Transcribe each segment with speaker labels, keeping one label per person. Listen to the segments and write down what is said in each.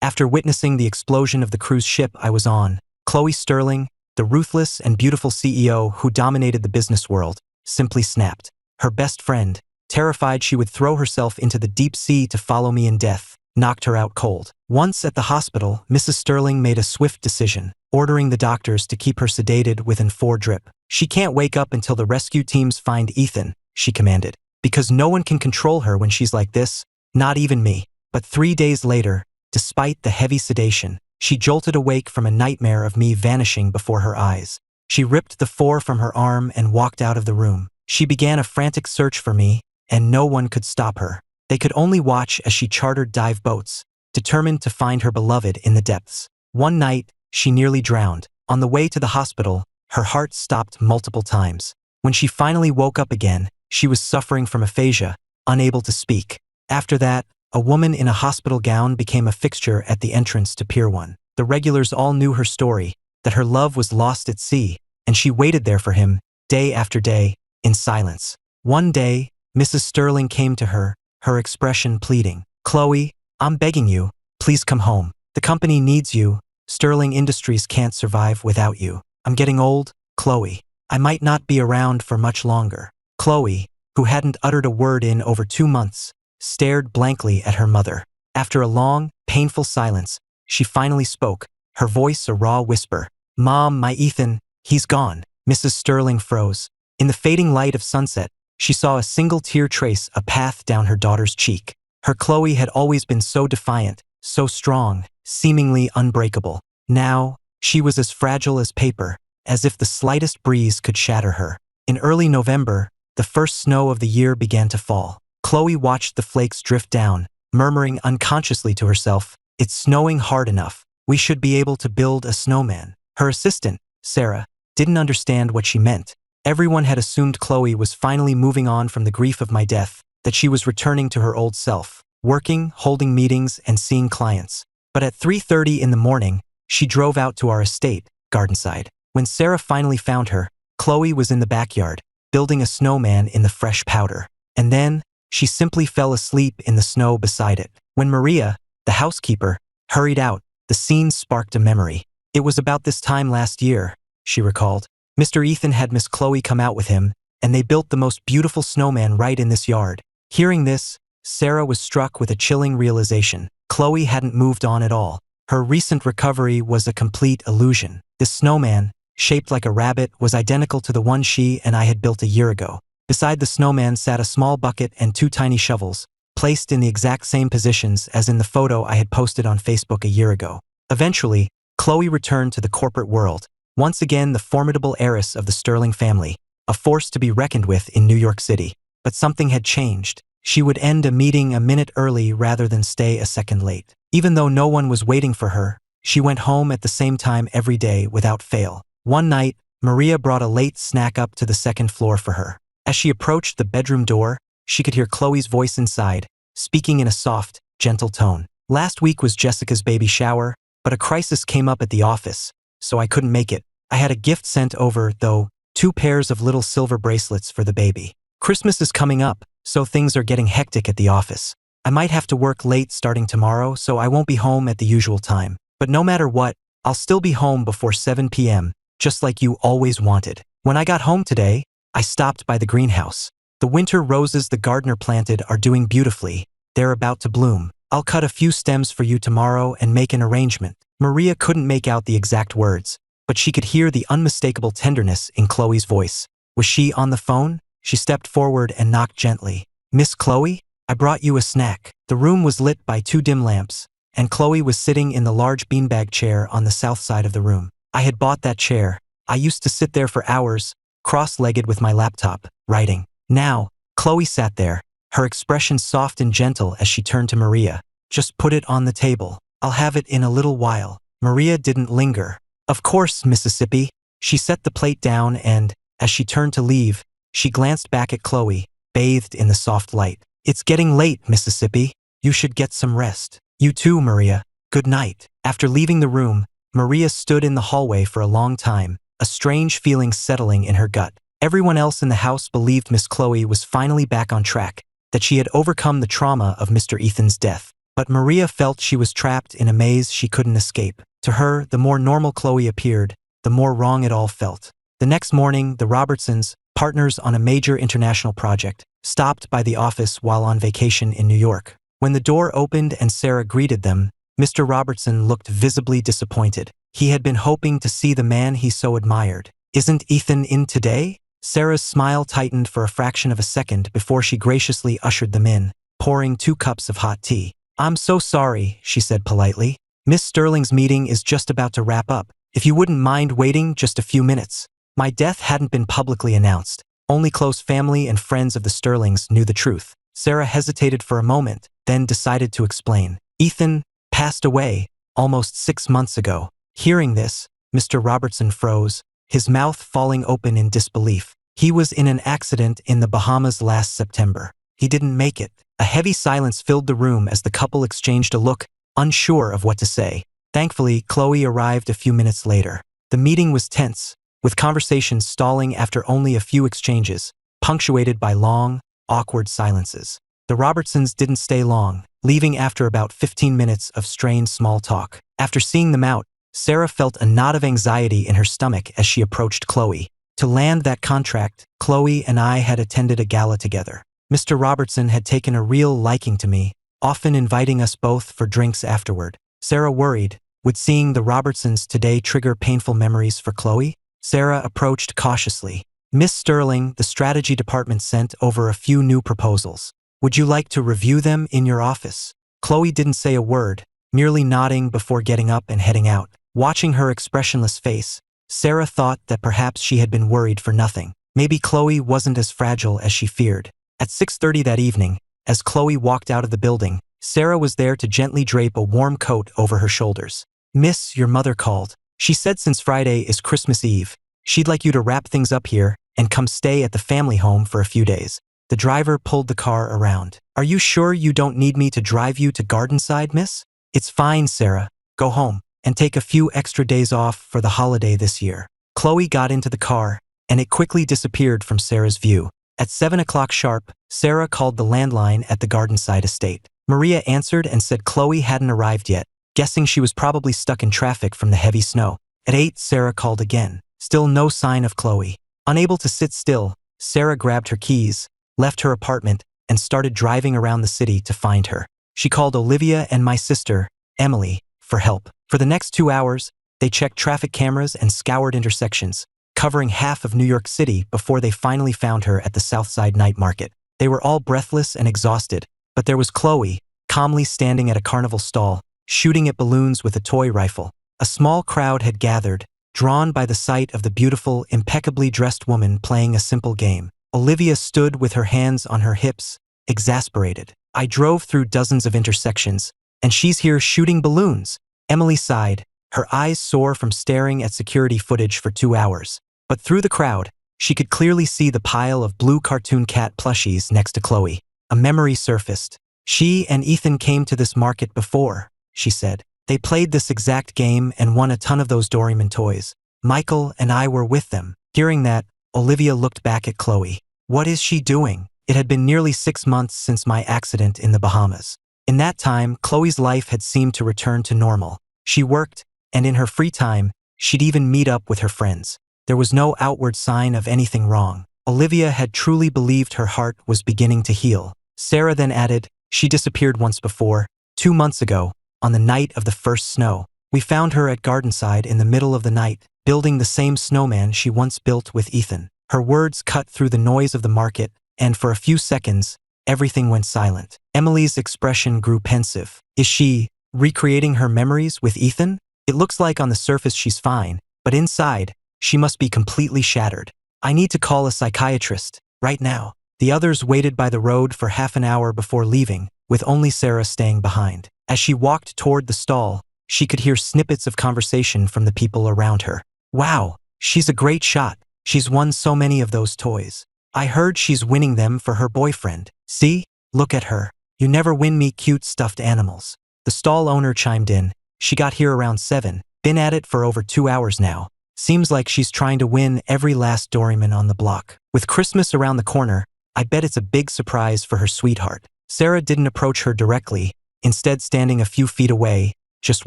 Speaker 1: After witnessing the explosion of the cruise ship I was on, Chloe Sterling, the ruthless and beautiful CEO who dominated the business world, simply snapped. Her best friend, terrified she would throw herself into the deep sea to follow me in death, knocked her out cold. Once at the hospital, Mrs. Sterling made a swift decision, ordering the doctors to keep her sedated within 4 drip. "She can't wake up until the rescue teams find Ethan," she commanded. "Because no one can control her when she's like this, not even me." But 3 days later, despite the heavy sedation, she jolted awake from a nightmare of me vanishing before her eyes. She ripped the 4 from her arm and walked out of the room. She began a frantic search for me, and no one could stop her. They could only watch as she chartered dive boats, determined to find her beloved in the depths. One night, she nearly drowned. On the way to the hospital, her heart stopped multiple times. When she finally woke up again, she was suffering from aphasia, unable to speak. After that, a woman in a hospital gown became a fixture at the entrance to Pier 1. The regulars all knew her story, that her love was lost at sea, and she waited there for him, day after day, in silence. One day, Mrs. Sterling came to her, her expression pleading. "Chloe, I'm begging you, please come home. The company needs you. Sterling Industries can't survive without you. I'm getting old, Chloe. I might not be around for much longer." Chloe, who hadn't uttered a word in over 2 months, stared blankly at her mother. After a long, painful silence, she finally spoke, her voice a raw whisper. "Mom, my Ethan, he's gone." Mrs. Sterling froze. In the fading light of sunset, she saw a single tear trace a path down her daughter's cheek. Her Chloe had always been so defiant, so strong, seemingly unbreakable. Now, she was as fragile as paper, as if the slightest breeze could shatter her. In early November, the first snow of the year began to fall. Chloe watched the flakes drift down, murmuring unconsciously to herself, "It's snowing hard enough. We should be able to build a snowman." Her assistant, Sarah, didn't understand what she meant. Everyone had assumed Chloe was finally moving on from the grief of my death, that she was returning to her old self, working, holding meetings, and seeing clients. But at 3:30 in the morning, she drove out to our estate, Gardenside. When Sarah finally found her, Chloe was in the backyard, building a snowman in the fresh powder. And then, she simply fell asleep in the snow beside it. When Maria, the housekeeper, hurried out, the scene sparked a memory. "It was about this time last year," she recalled. "Mr. Ethan had Miss Chloe come out with him, and they built the most beautiful snowman right in this yard." Hearing this, Sarah was struck with a chilling realization. Chloe hadn't moved on at all. Her recent recovery was a complete illusion. This snowman, shaped like a rabbit, was identical to the one she and I had built a year ago. Beside the snowman sat a small bucket and 2 tiny shovels, placed in the exact same positions as in the photo I had posted on Facebook a year ago. Eventually, Chloe returned to the corporate world, once again the formidable heiress of the Sterling family, a force to be reckoned with in New York City. But something had changed. She would end a meeting a minute early rather than stay a second late. Even though no one was waiting for her, she went home at the same time every day without fail. One night, Maria brought a late snack up to the 2nd floor for her. As she approached the bedroom door, she could hear Chloe's voice inside, speaking in a soft, gentle tone. "Last week was Jessica's baby shower, but a crisis came up at the office, so I couldn't make it. I had a gift sent over, though, 2 pairs of little silver bracelets for the baby. Christmas is coming up, so things are getting hectic at the office. I might have to work late starting tomorrow, so I won't be home at the usual time. But no matter what, I'll still be home before 7 p.m., just like you always wanted." When I got home today, I stopped by the greenhouse. The winter roses the gardener planted are doing beautifully. They're about to bloom. "I'll cut a few stems for you tomorrow and make an arrangement." Maria couldn't make out the exact words, but she could hear the unmistakable tenderness in Chloe's voice. Was she on the phone? She stepped forward and knocked gently. "Miss Chloe, I brought you a snack." The room was lit by 2 dim lamps, and Chloe was sitting in the large beanbag chair on the south side of the room. I had bought that chair. I used to sit there for hours, cross-legged with my laptop, writing. Now, Chloe sat there, her expression soft and gentle as she turned to Maria. "Just put it on the table. I'll have it in a little while." Maria didn't linger. "Of course, Mississippi." She set the plate down and, as she turned to leave, she glanced back at Chloe, bathed in the soft light. "It's getting late, Mississippi. You should get some rest." "You too, Maria. Good night." After leaving the room, Maria stood in the hallway for a long time, a strange feeling settling in her gut. Everyone else in the house believed Miss Chloe was finally back on track, that she had overcome the trauma of Mr. Ethan's death. But Maria felt she was trapped in a maze she couldn't escape. To her, the more normal Chloe appeared, the more wrong it all felt. The next morning, the Robertsons, partners on a major international project, stopped by the office while on vacation in New York. When the door opened and Sarah greeted them, Mr. Robertson looked visibly disappointed. He had been hoping to see the man he so admired. "Isn't Ethan in today?" Sarah's smile tightened for a fraction of a second before she graciously ushered them in, pouring 2 cups of hot tea. "I'm so sorry," she said politely. "Miss Sterling's meeting is just about to wrap up. If you wouldn't mind waiting just a few minutes." My death hadn't been publicly announced. Only close family and friends of the Sterlings knew the truth. Sarah hesitated for a moment, then decided to explain. "Ethan passed away almost 6 months ago." Hearing this, Mr. Robertson froze, his mouth falling open in disbelief. "He was in an accident in the Bahamas last September. He didn't make it." A heavy silence filled the room as the couple exchanged a look, unsure of what to say. Thankfully, Chloe arrived a few minutes later. The meeting was tense, with conversations stalling after only a few exchanges, punctuated by long, awkward silences. The Robertsons didn't stay long, leaving after about 15 minutes of strained small talk. After seeing them out, Sarah felt a knot of anxiety in her stomach as she approached Chloe. To land that contract, Chloe and I had attended a gala together. Mr. Robertson had taken a real liking to me, often inviting us both for drinks afterward. Sarah worried, would seeing the Robertsons today trigger painful memories for Chloe? Sarah approached cautiously. "Miss Sterling, the strategy department sent over a few new proposals. Would you like to review them in your office?" Chloe didn't say a word, merely nodding before getting up and heading out. Watching her expressionless face, Sarah thought that perhaps she had been worried for nothing. Maybe Chloe wasn't as fragile as she feared. At 6:30 that evening, as Chloe walked out of the building, Sarah was there to gently drape a warm coat over her shoulders. "Miss, your mother called. She said since Friday is Christmas Eve, she'd like you to wrap things up here and come stay at the family home for a few days." The driver pulled the car around. "Are you sure you don't need me to drive you to Gardenside, miss?" "It's fine, Sarah. Go home and take a few extra days off for the holiday this year." Chloe got into the car, and it quickly disappeared from Sarah's view. At 7 o'clock sharp, Sarah called the landline at the Gardenside estate. Maria answered and said Chloe hadn't arrived yet, guessing she was probably stuck in traffic from the heavy snow. At 8, Sarah called again. Still no sign of Chloe. Unable to sit still, Sarah grabbed her keys, left her apartment, and started driving around the city to find her. She called Olivia and my sister, Emily, for help. For the next 2 hours, they checked traffic cameras and scoured intersections, covering half of New York City before they finally found her at the Southside Night Market. They were all breathless and exhausted, but there was Chloe, calmly standing at a carnival stall, shooting at balloons with a toy rifle. A small crowd had gathered, drawn by the sight of the beautiful, impeccably dressed woman playing a simple game. Olivia stood with her hands on her hips, exasperated. "I drove through dozens of intersections, and she's here shooting balloons." Emily sighed, her eyes sore from staring at security footage for 2 hours. But through the crowd, she could clearly see the pile of blue cartoon cat plushies next to Chloe. A memory surfaced. "She and Ethan came to this market before," she said. "They played this exact game and won a ton of those Doraemon toys. Michael and I were with them." Hearing that, Olivia looked back at Chloe. What is she doing? It had been nearly 6 months since my accident in the Bahamas. In that time, Chloe's life had seemed to return to normal. She worked, and in her free time, she'd even meet up with her friends. There was no outward sign of anything wrong. Olivia had truly believed her heart was beginning to heal. Sarah then added, "She disappeared once before, 2 months ago, on the night of the first snow. We found her at Gardenside in the middle of the night, building the same snowman she once built with Ethan." Her words cut through the noise of the market, and for a few seconds, everything went silent. Emily's expression grew pensive. "Is she recreating her memories with Ethan? It looks like on the surface she's fine, but inside, she must be completely shattered. I need to call a psychiatrist, right now." The others waited by the road for half an hour before leaving, with only Sarah staying behind. As she walked toward the stall, she could hear snippets of conversation from the people around her. "Wow, she's a great shot. She's won so many of those toys. I heard she's winning them for her boyfriend. See? Look at her. You never win me cute stuffed animals." The stall owner chimed in. "She got here around 7, been at it for over 2 hours now. Seems like she's trying to win every last Doraemon on the block. With Christmas around the corner, I bet it's a big surprise for her sweetheart." Sarah didn't approach her directly, instead standing a few feet away, just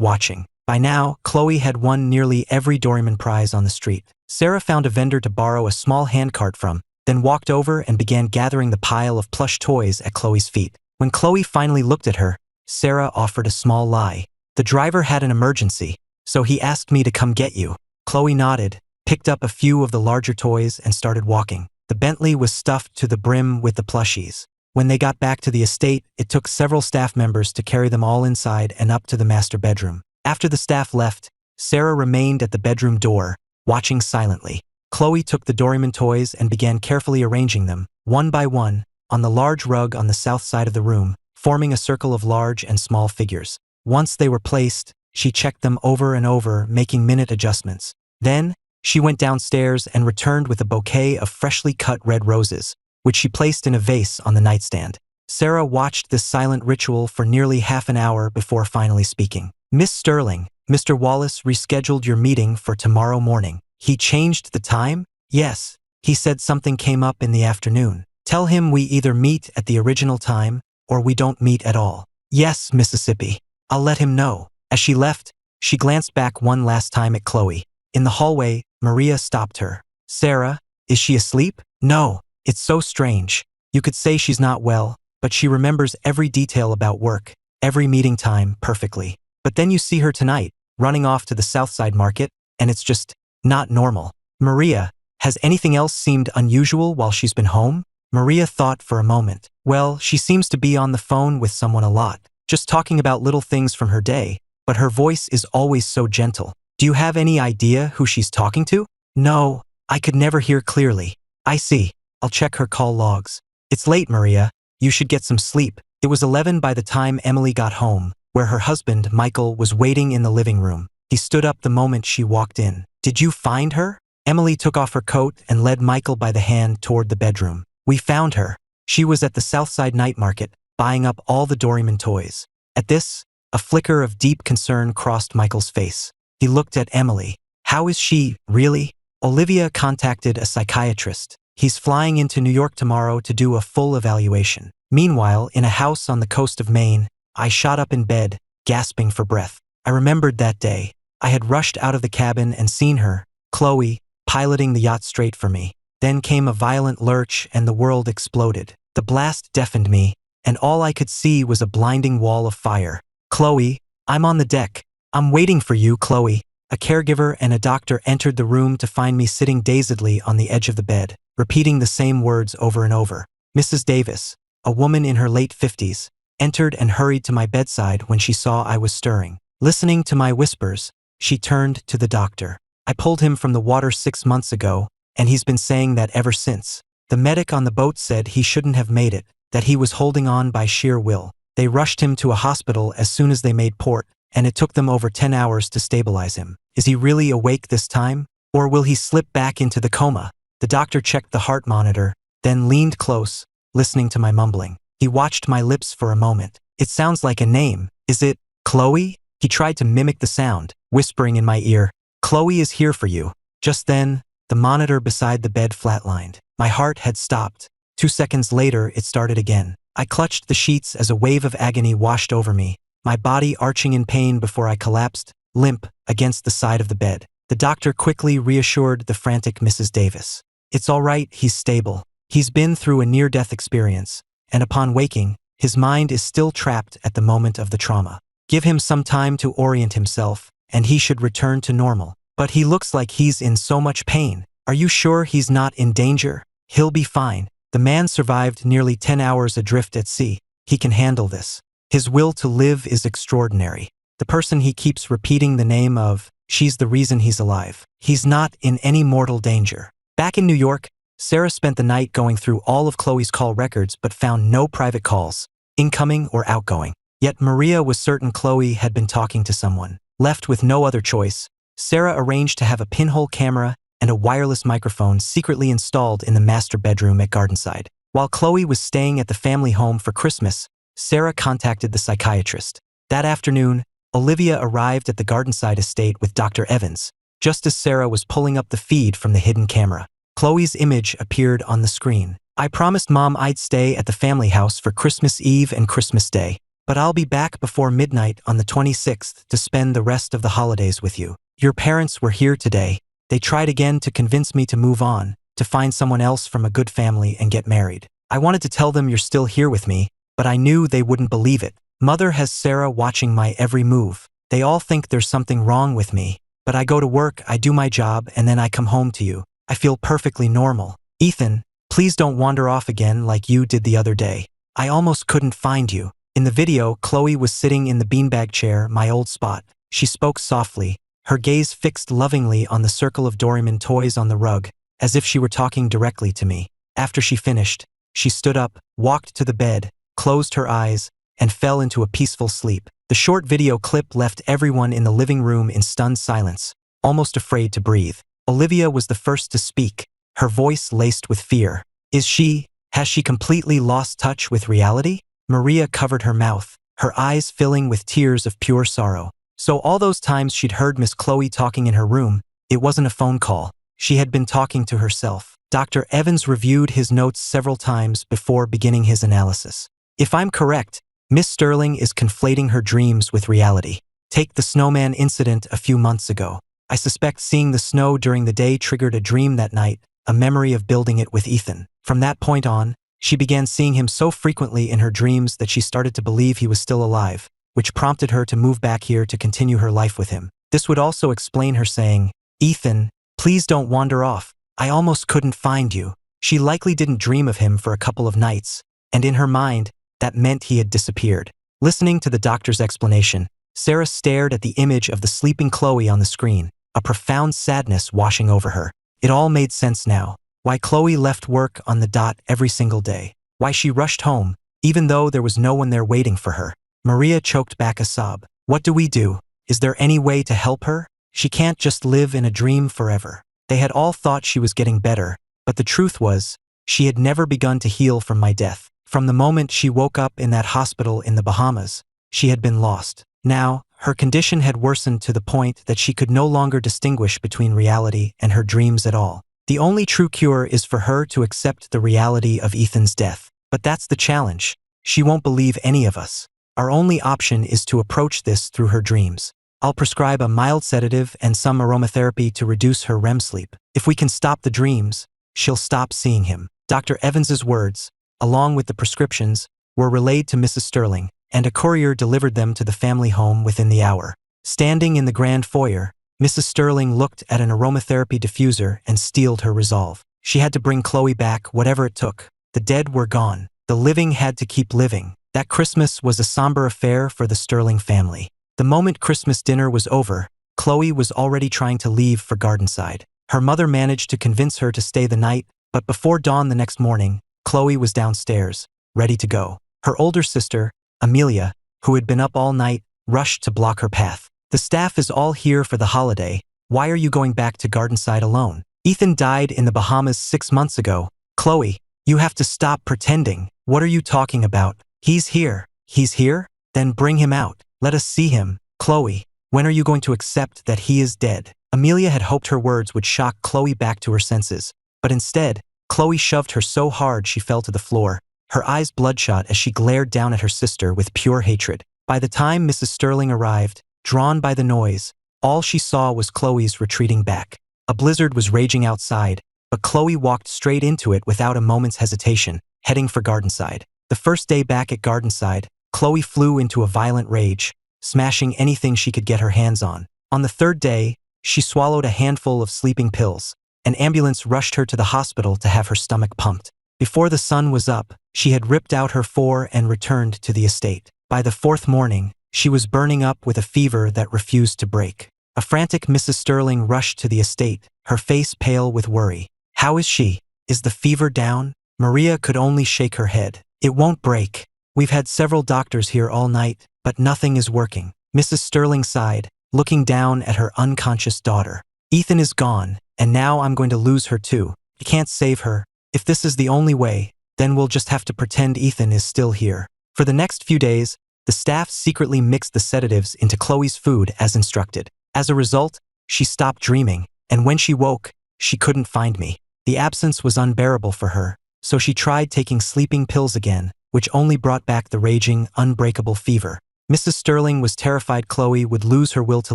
Speaker 1: watching. By now, Chloe had won nearly every Doryman prize on the street. Sarah found a vendor to borrow a small handcart from, then walked over and began gathering the pile of plush toys at Chloe's feet. When Chloe finally looked at her, Sarah offered a small lie. "The driver had an emergency, so he asked me to come get you." Chloe nodded, picked up a few of the larger toys and started walking. The Bentley was stuffed to the brim with the plushies. When they got back to the estate, it took several staff members to carry them all inside and up to the master bedroom. After the staff left, Sarah remained at the bedroom door, watching silently. Chloe took the Doryman toys and began carefully arranging them, one by one, on the large rug on the south side of the room, forming a circle of large and small figures. Once they were placed, she checked them over and over, making minute adjustments. Then, she went downstairs and returned with a bouquet of freshly cut red roses, which she placed in a vase on the nightstand. Sarah watched this silent ritual for nearly half an hour before finally speaking. "Miss Sterling, Mr. Wallace rescheduled your meeting for tomorrow morning." "He changed the time?" "Yes. He said something came up in the afternoon. Tell him we either meet at the original time or we don't meet at all." "Yes, Mississippi. I'll let him know." As she left, she glanced back one last time at Chloe. In the hallway, Maria stopped her. "Sarah, is she asleep?" "No. It's so strange. You could say she's not well, but she remembers every detail about work, every meeting time, perfectly. But then you see her tonight, running off to the Southside Market, and it's just not normal." "Maria, has anything else seemed unusual while she's been home?" Maria thought for a moment. "Well, she seems to be on the phone with someone a lot, just talking about little things from her day, but her voice is always so gentle." "Do you have any idea who she's talking to?" "No, I could never hear clearly." "I see. I'll check her call logs." "It's late, Maria. You should get some sleep." It was 11 by the time Emily got home, where her husband, Michael, was waiting in the living room. He stood up the moment she walked in. "Did you find her?" Emily took off her coat and led Michael by the hand toward the bedroom. "We found her. She was at the Southside Night Market, buying up all the Doryman toys." At this, a flicker of deep concern crossed Michael's face. He looked at Emily. "How is she, really?" "Olivia contacted a psychiatrist. He's flying into New York tomorrow to do a full evaluation." Meanwhile, in a house on the coast of Maine, I shot up in bed, gasping for breath. I remembered that day. I had rushed out of the cabin and seen her, Chloe, piloting the yacht straight for me. Then came a violent lurch and the world exploded. The blast deafened me, and all I could see was a blinding wall of fire. "Chloe, I'm on the deck. I'm waiting for you, Chloe." A caregiver and a doctor entered the room to find me sitting dazedly on the edge of the bed, repeating the same words over and over. Mrs. Davis, a woman in her late 50s, entered and hurried to my bedside when she saw I was stirring. Listening to my whispers, she turned to the doctor. "I pulled him from the water 6 months ago, and he's been saying that ever since. The medic on the boat said he shouldn't have made it, that he was holding on by sheer will. They rushed him to a hospital as soon as they made port, and it took them over 10 hours to stabilize him. Is he really awake this time? Or will he slip back into the coma?" The doctor checked the heart monitor, then leaned close, listening to my mumbling. He watched my lips for a moment. "It sounds like a name. Is it Chloe?" He tried to mimic the sound, whispering in my ear, "Chloe is here for you." Just then, the monitor beside the bed flatlined. My heart had stopped. 2 seconds later, it started again. I clutched the sheets as a wave of agony washed over me, my body arching in pain before I collapsed, limp, against the side of the bed. The doctor quickly reassured the frantic Mrs. Davis. "It's all right, he's stable. He's been through a near-death experience, and upon waking, his mind is still trapped at the moment of the trauma. Give him some time to orient himself, and he should return to normal. But he looks like he's in so much pain. Are you sure he's not in danger?" "He'll be fine. The man survived nearly 10 hours adrift at sea. He can handle this. His will to live is extraordinary. The person he keeps repeating the name of, she's the reason he's alive. He's not in any mortal danger." Back in New York, Sarah spent the night going through all of Chloe's call records but found no private calls, incoming or outgoing. Yet Maria was certain Chloe had been talking to someone. Left with no other choice, Sarah arranged to have a pinhole camera and a wireless microphone secretly installed in the master bedroom at Gardenside. While Chloe was staying at the family home for Christmas, Sarah contacted the psychiatrist. That afternoon, Olivia arrived at the Gardenside estate with Dr. Evans, just as Sarah was pulling up the feed from the hidden camera. Chloe's image appeared on the screen. "I promised Mom I'd stay at the family house for Christmas Eve and Christmas Day. but I'll be back before midnight on the 26th to spend the rest of the holidays with you. Your parents were here today. They tried again to convince me to move on, to find someone else from a good family and get married. I wanted to tell them you're still here with me, but I knew they wouldn't believe it. Mother has Sarah watching my every move. They all think there's something wrong with me, but I go to work, I do my job, and then I come home to you. I feel perfectly normal. Ethan, please don't wander off again like you did the other day. I almost couldn't find you. In the video, Chloe was sitting in the beanbag chair, my old spot. She spoke softly, her gaze fixed lovingly on the circle of Doraemon toys on the rug, as if she were talking directly to me. After she finished, she stood up, walked to the bed, closed her eyes, and fell into a peaceful sleep. The short video clip left everyone in the living room in stunned silence, almost afraid to breathe. Olivia was the first to speak, her voice laced with fear. Has she completely lost touch with reality? Maria covered her mouth, her eyes filling with tears of pure sorrow. So all those times she'd heard Miss Chloe talking in her room, it wasn't a phone call. She had been talking to herself. Dr. Evans reviewed his notes several times before beginning his analysis. If I'm correct, Miss Sterling is conflating her dreams with reality. Take the snowman incident a few months ago. I suspect seeing the snow during the day triggered a dream that night, a memory of building it with Ethan. From that point on, she began seeing him so frequently in her dreams that she started to believe he was still alive, which prompted her to move back here to continue her life with him. This would also explain her saying, "Ethan, please don't wander off. I almost couldn't find you." She likely didn't dream of him for a couple of nights, and in her mind, that meant he had disappeared. Listening to the doctor's explanation, Sarah stared at the image of the sleeping Chloe on the screen, a profound sadness washing over her. It all made sense now. Why Chloe left work on the dot every single day. Why she rushed home, even though there was no one there waiting for her. Maria choked back a sob. What do we do? Is there any way to help her? She can't just live in a dream forever. They had all thought she was getting better, but the truth was, she had never begun to heal from my death. From the moment she woke up in that hospital in the Bahamas, she had been lost. Now, her condition had worsened to the point that she could no longer distinguish between reality and her dreams at all. The only true cure is for her to accept the reality of Ethan's death. But that's the challenge. She won't believe any of us. Our only option is to approach this through her dreams. I'll prescribe a mild sedative and some aromatherapy to reduce her REM sleep. If we can stop the dreams, she'll stop seeing him. Dr. Evans's words, along with the prescriptions, were relayed to Mrs. Sterling, and a courier delivered them to the family home within the hour. Standing in the grand foyer, Mrs. Sterling looked at an aromatherapy diffuser and steeled her resolve. She had to bring Chloe back, whatever it took. The dead were gone. The living had to keep living. That Christmas was a somber affair for the Sterling family. The moment Christmas dinner was over, Chloe was already trying to leave for Gardenside. Her mother managed to convince her to stay the night, but before dawn the next morning, Chloe was downstairs, ready to go. Her older sister, Amelia, who had been up all night, rushed to block her path. The staff is all here for the holiday. Why are you going back to Gardenside alone? Ethan died in the Bahamas 6 months ago. Chloe, you have to stop pretending. What are you talking about? He's here. He's here? Then bring him out. Let us see him. Chloe, when are you going to accept that he is dead? Amelia had hoped her words would shock Chloe back to her senses, but instead, Chloe shoved her so hard she fell to the floor, her eyes bloodshot as she glared down at her sister with pure hatred. By the time Mrs. Sterling arrived, drawn by the noise, all she saw was Chloe's retreating back. A blizzard was raging outside, but Chloe walked straight into it without a moment's hesitation, heading for Gardenside. The first day back at Gardenside, Chloe flew into a violent rage, smashing anything she could get her hands on. On the third day, she swallowed a handful of sleeping pills. An ambulance rushed her to the hospital to have her stomach pumped. Before the sun was up, she had ripped out her four and returned to the estate. By the fourth morning, she was burning up with a fever that refused to break. A frantic Mrs. Sterling rushed to the estate, her face pale with worry. How is she? Is the fever down? Maria could only shake her head. It won't break. We've had several doctors here all night, but nothing is working. Mrs. Sterling sighed, looking down at her unconscious daughter. Ethan is gone, and now I'm going to lose her too. I can't save her. If this is the only way, then we'll just have to pretend Ethan is still here. For the next few days, the staff secretly mixed the sedatives into Chloe's food as instructed. As a result, she stopped dreaming, and when she woke, she couldn't find me. The absence was unbearable for her, so she tried taking sleeping pills again, which only brought back the raging, unbreakable fever. Mrs. Sterling was terrified Chloe would lose her will to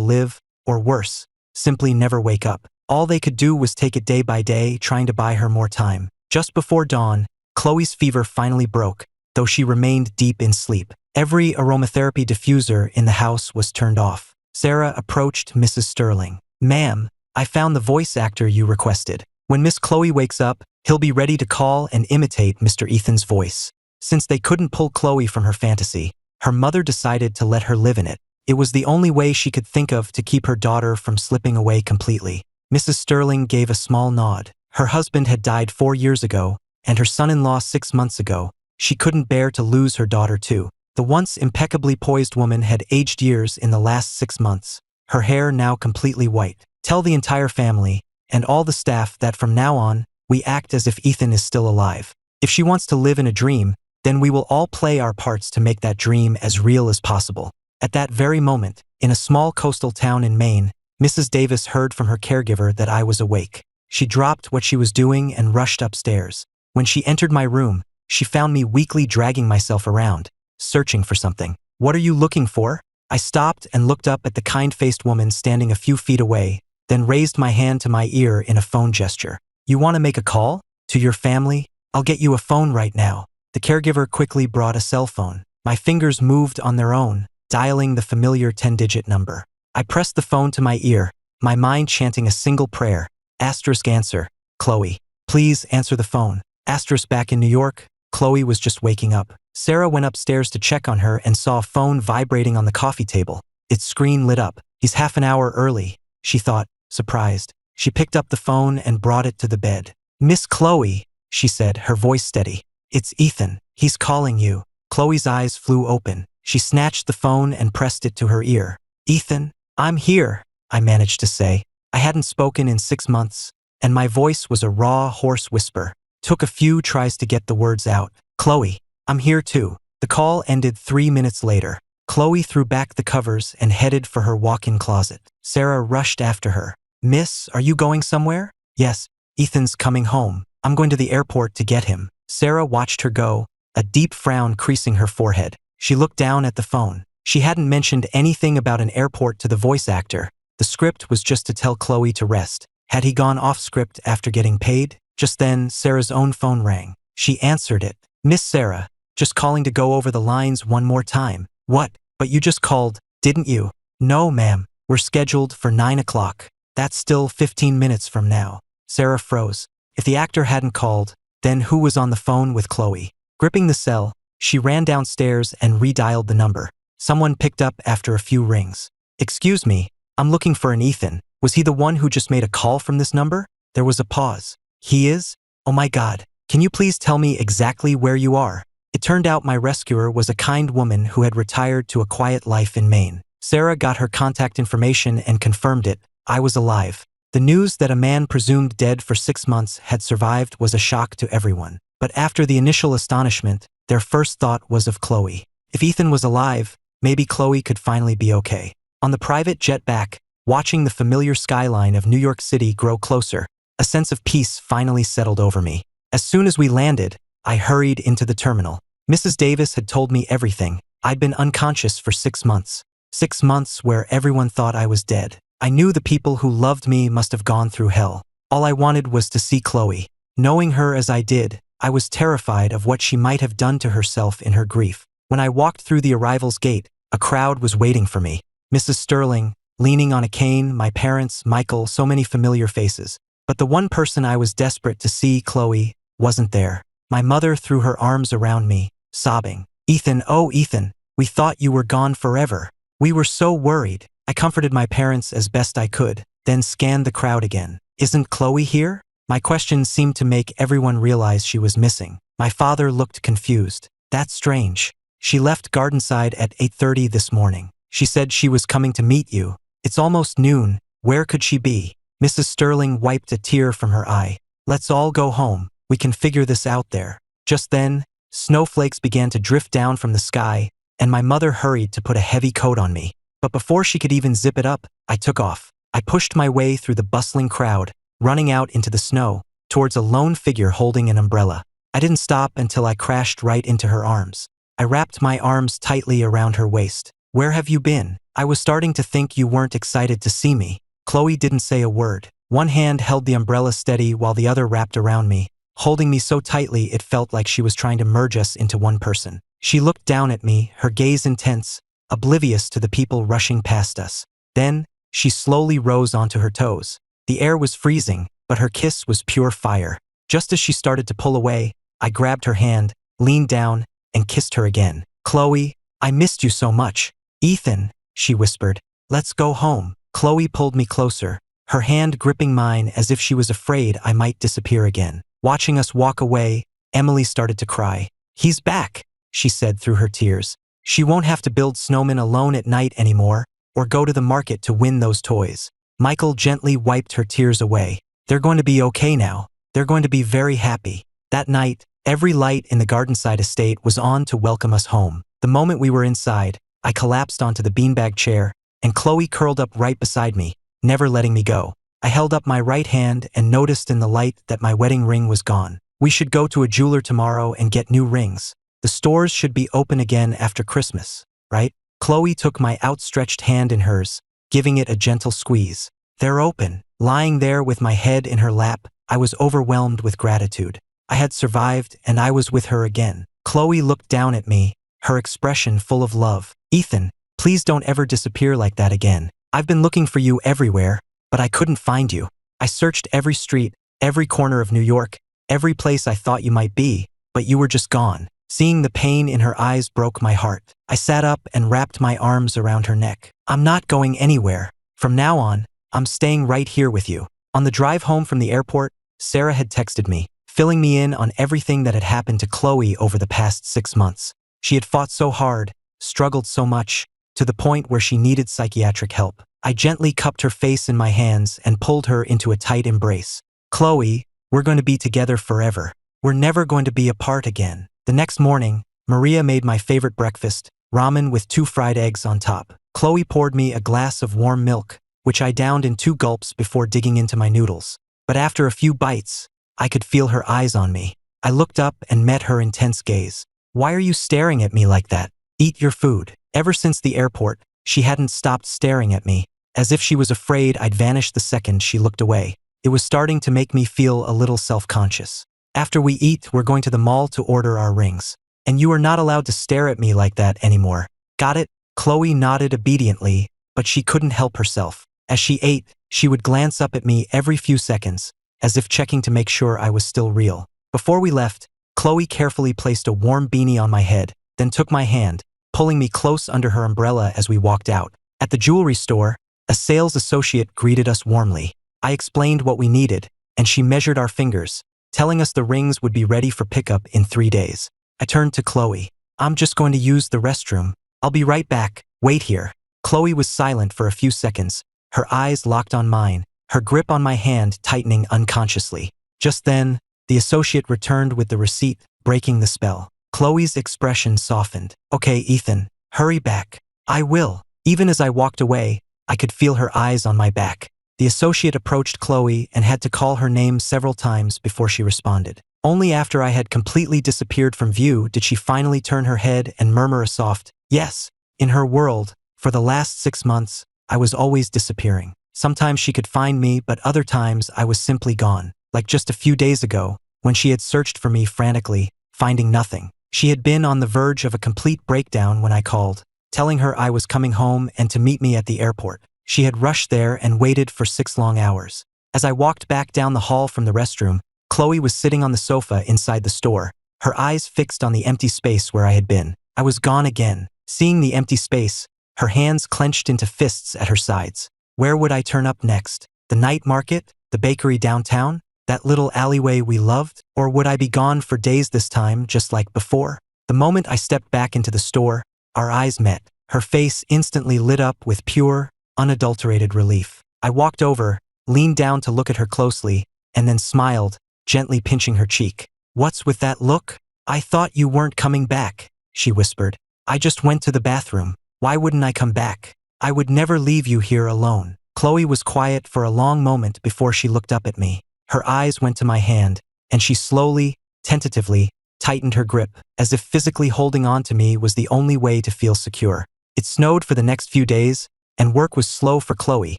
Speaker 1: live, or worse, simply never wake up. All they could do was take it day by day, trying to buy her more time. Just before dawn, Chloe's fever finally broke, though she remained deep in sleep. Every aromatherapy diffuser in the house was turned off. Sarah approached Mrs. Sterling. "Ma'am, I found the voice actor you requested. When Miss Chloe wakes up, he'll be ready to call and imitate Mr. Ethan's voice." Since they couldn't pull Chloe from her fantasy, her mother decided to let her live in it. It was the only way she could think of to keep her daughter from slipping away completely. Mrs. Sterling gave a small nod. Her husband had died 4 years ago, and her son-in-law 6 months ago. She couldn't bear to lose her daughter too. The once impeccably poised woman had aged years in the last 6 months, her hair now completely white. "Tell the entire family, and all the staff, that from now on, we act as if Ethan is still alive. If she wants to live in a dream, then we will all play our parts to make that dream as real as possible." At that very moment, in a small coastal town in Maine, Mrs. Davis heard from her caregiver that I was awake. She dropped what she was doing and rushed upstairs. When she entered my room, she found me weakly dragging myself around, searching for something. "What are you looking for?" I stopped and looked up at the kind-faced woman standing a few feet away, then raised my hand to my ear in a phone gesture. "You want to make a call? To your family? I'll get you a phone right now." The caregiver quickly brought a cell phone. My fingers moved on their own, dialing the familiar 10-digit number. I pressed the phone to my ear, my mind chanting a single prayer. Asterisk answer. "Chloe. Please answer the phone." Asterisk back in New York. Chloe was just waking up. Sarah went upstairs to check on her and saw a phone vibrating on the coffee table. Its screen lit up. "He's half an hour early," she thought, surprised. She picked up the phone and brought it to the bed. "Miss Chloe," she said, her voice steady. "It's Ethan. He's calling you." Chloe's eyes flew open. She snatched the phone and pressed it to her ear. "Ethan, I'm here," I managed to say. I hadn't spoken in 6 months, and my voice was a raw, hoarse whisper. Took a few tries to get the words out. "Chloe, I'm here too." The call ended 3 minutes later. Chloe threw back the covers and headed for her walk-in closet. Sarah rushed after her. "Miss, are you going somewhere?" "Yes, Ethan's coming home. I'm going to the airport to get him." Sarah watched her go, a deep frown creasing her forehead. She looked down at the phone. She hadn't mentioned anything about an airport to the voice actor. The script was just to tell Chloe to rest. Had he gone off script after getting paid? Just then, Sarah's own phone rang. She answered it. "Miss Sarah, just calling to go over the lines one more time." "What? But you just called, didn't you?" "No, ma'am. We're scheduled for 9 o'clock. That's still 15 minutes from now." Sarah froze. If the actor hadn't called, then who was on the phone with Chloe? Gripping the cell, she ran downstairs and redialed the number. Someone picked up after a few rings. "Excuse me, I'm looking for an Ethan. Was he the one who just made a call from this number?" There was a pause. "He is? Oh my God. Can you please tell me exactly where you are?" It turned out my rescuer was a kind woman who had retired to a quiet life in Maine. Sarah got her contact information and confirmed it. I was alive. The news that a man presumed dead for 6 months had survived was a shock to everyone. But after the initial astonishment, their first thought was of Chloe. If Ethan was alive, maybe Chloe could finally be okay. On the private jet back, watching the familiar skyline of New York City grow closer, a sense of peace finally settled over me. As soon as we landed, I hurried into the terminal. Mrs. Davis had told me everything. I'd been unconscious for 6 months. 6 months where everyone thought I was dead. I knew the people who loved me must have gone through hell. All I wanted was to see Chloe. Knowing her as I did, I was terrified of what she might have done to herself in her grief. When I walked through the arrivals gate, a crowd was waiting for me. Mrs. Sterling, leaning on a cane, my parents, Michael, so many familiar faces. But the one person I was desperate to see, Chloe, wasn't there. My mother threw her arms around me, sobbing. "Ethan, oh Ethan, we thought you were gone forever. We were so worried." I comforted my parents as best I could, then scanned the crowd again. "Isn't Chloe here?" My question seemed to make everyone realize she was missing. My father looked confused. "That's strange. She left Gardenside at 8:30 this morning. She said she was coming to meet you. It's almost noon. Where could she be?" Mrs. Sterling wiped a tear from her eye. "Let's all go home. We can figure this out there." Just then, snowflakes began to drift down from the sky, and my mother hurried to put a heavy coat on me. But before she could even zip it up, I took off. I pushed my way through the bustling crowd, running out into the snow, towards a lone figure holding an umbrella. I didn't stop until I crashed right into her arms. I wrapped my arms tightly around her waist. Where have you been? I was starting to think you weren't excited to see me. Chloe didn't say a word. One hand held the umbrella steady while the other wrapped around me, holding me so tightly it felt like she was trying to merge us into one person. She looked down at me, her gaze intense, oblivious to the people rushing past us. Then, she slowly rose onto her toes. The air was freezing, but her kiss was pure fire. Just as she started to pull away, I grabbed her hand, leaned down, and kissed her again. Chloe, I missed you so much. Ethan, she whispered, let's go home. Chloe pulled me closer, her hand gripping mine as if she was afraid I might disappear again. Watching us walk away, Emily started to cry. He's back, she said through her tears. She won't have to build snowmen alone at night anymore, or go to the market to win those toys. Michael gently wiped her tears away. They're going to be okay now. They're going to be very happy. That night, every light in the Gardenside estate was on to welcome us home. The moment we were inside, I collapsed onto the beanbag chair, and Chloe curled up right beside me, never letting me go. I held up my right hand and noticed in the light that my wedding ring was gone. We should go to a jeweler tomorrow and get new rings. The stores should be open again after Christmas, right? Chloe took my outstretched hand in hers, giving it a gentle squeeze. They're open. Lying there with my head in her lap, I was overwhelmed with gratitude. I had survived, and I was with her again. Chloe looked down at me, her expression full of love. Ethan, please don't ever disappear like that again. I've been looking for you everywhere, but I couldn't find you. I searched every street, every corner of New York, every place I thought you might be, but you were just gone. Seeing the pain in her eyes broke my heart. I sat up and wrapped my arms around her neck. I'm not going anywhere. From now on, I'm staying right here with you. On the drive home from the airport, Sarah had texted me, filling me in on everything that had happened to Chloe over the past 6 months. She had fought so hard, struggled so much, to the point where she needed psychiatric help. I gently cupped her face in my hands and pulled her into a tight embrace. Chloe, we're going to be together forever. We're never going to be apart again. The next morning, Maria made my favorite breakfast, ramen with 2 fried eggs on top. Chloe poured me a glass of warm milk, which I downed in 2 gulps before digging into my noodles. But after a few bites, I could feel her eyes on me. I looked up and met her intense gaze. Why are you staring at me like that? Eat your food. Ever since the airport, she hadn't stopped staring at me, as if she was afraid I'd vanish the second she looked away. It was starting to make me feel a little self-conscious. After we eat, we're going to the mall to order our rings. And you are not allowed to stare at me like that anymore. Got it? Chloe nodded obediently, but she couldn't help herself. As she ate, she would glance up at me every few seconds, as if checking to make sure I was still real. Before we left, Chloe carefully placed a warm beanie on my head, then took my hand, pulling me close under her umbrella as we walked out. At the jewelry store, a sales associate greeted us warmly. I explained what we needed, and she measured our fingers, telling us the rings would be ready for pickup in 3 days. I turned to Chloe. I'm just going to use the restroom. I'll be right back. Wait here. Chloe was silent for a few seconds, her eyes locked on mine, her grip on my hand tightening unconsciously. Just then, the associate returned with the receipt, breaking the spell. Chloe's expression softened. Okay, Ethan, hurry back. I will. Even as I walked away, I could feel her eyes on my back. The associate approached Chloe and had to call her name several times before she responded. Only after I had completely disappeared from view did she finally turn her head and murmur a soft, yes. In her world, for the last 6 months, I was always disappearing. Sometimes she could find me, but other times I was simply gone. Like just a few days ago, when she had searched for me frantically, finding nothing. She had been on the verge of a complete breakdown when I called, telling her I was coming home and to meet me at the airport. She had rushed there and waited for 6 long hours. As I walked back down the hall from the restroom, Chloe was sitting on the sofa inside the store, her eyes fixed on the empty space where I had been. I was gone again. Seeing the empty space, her hands clenched into fists at her sides. Where would I turn up next? The night market? The bakery downtown? That little alleyway we loved? Or would I be gone for days this time, just like before? The moment I stepped back into the store, our eyes met. Her face instantly lit up with pure, unadulterated relief. I walked over, leaned down to look at her closely, and then smiled, gently pinching her cheek. What's with that look? I thought you weren't coming back, she whispered. I just went to the bathroom. Why wouldn't I come back? I would never leave you here alone. Chloe was quiet for a long moment before she looked up at me. Her eyes went to my hand, and she slowly, tentatively, tightened her grip, as if physically holding on to me was the only way to feel secure. It snowed for the next few days, and work was slow for Chloe,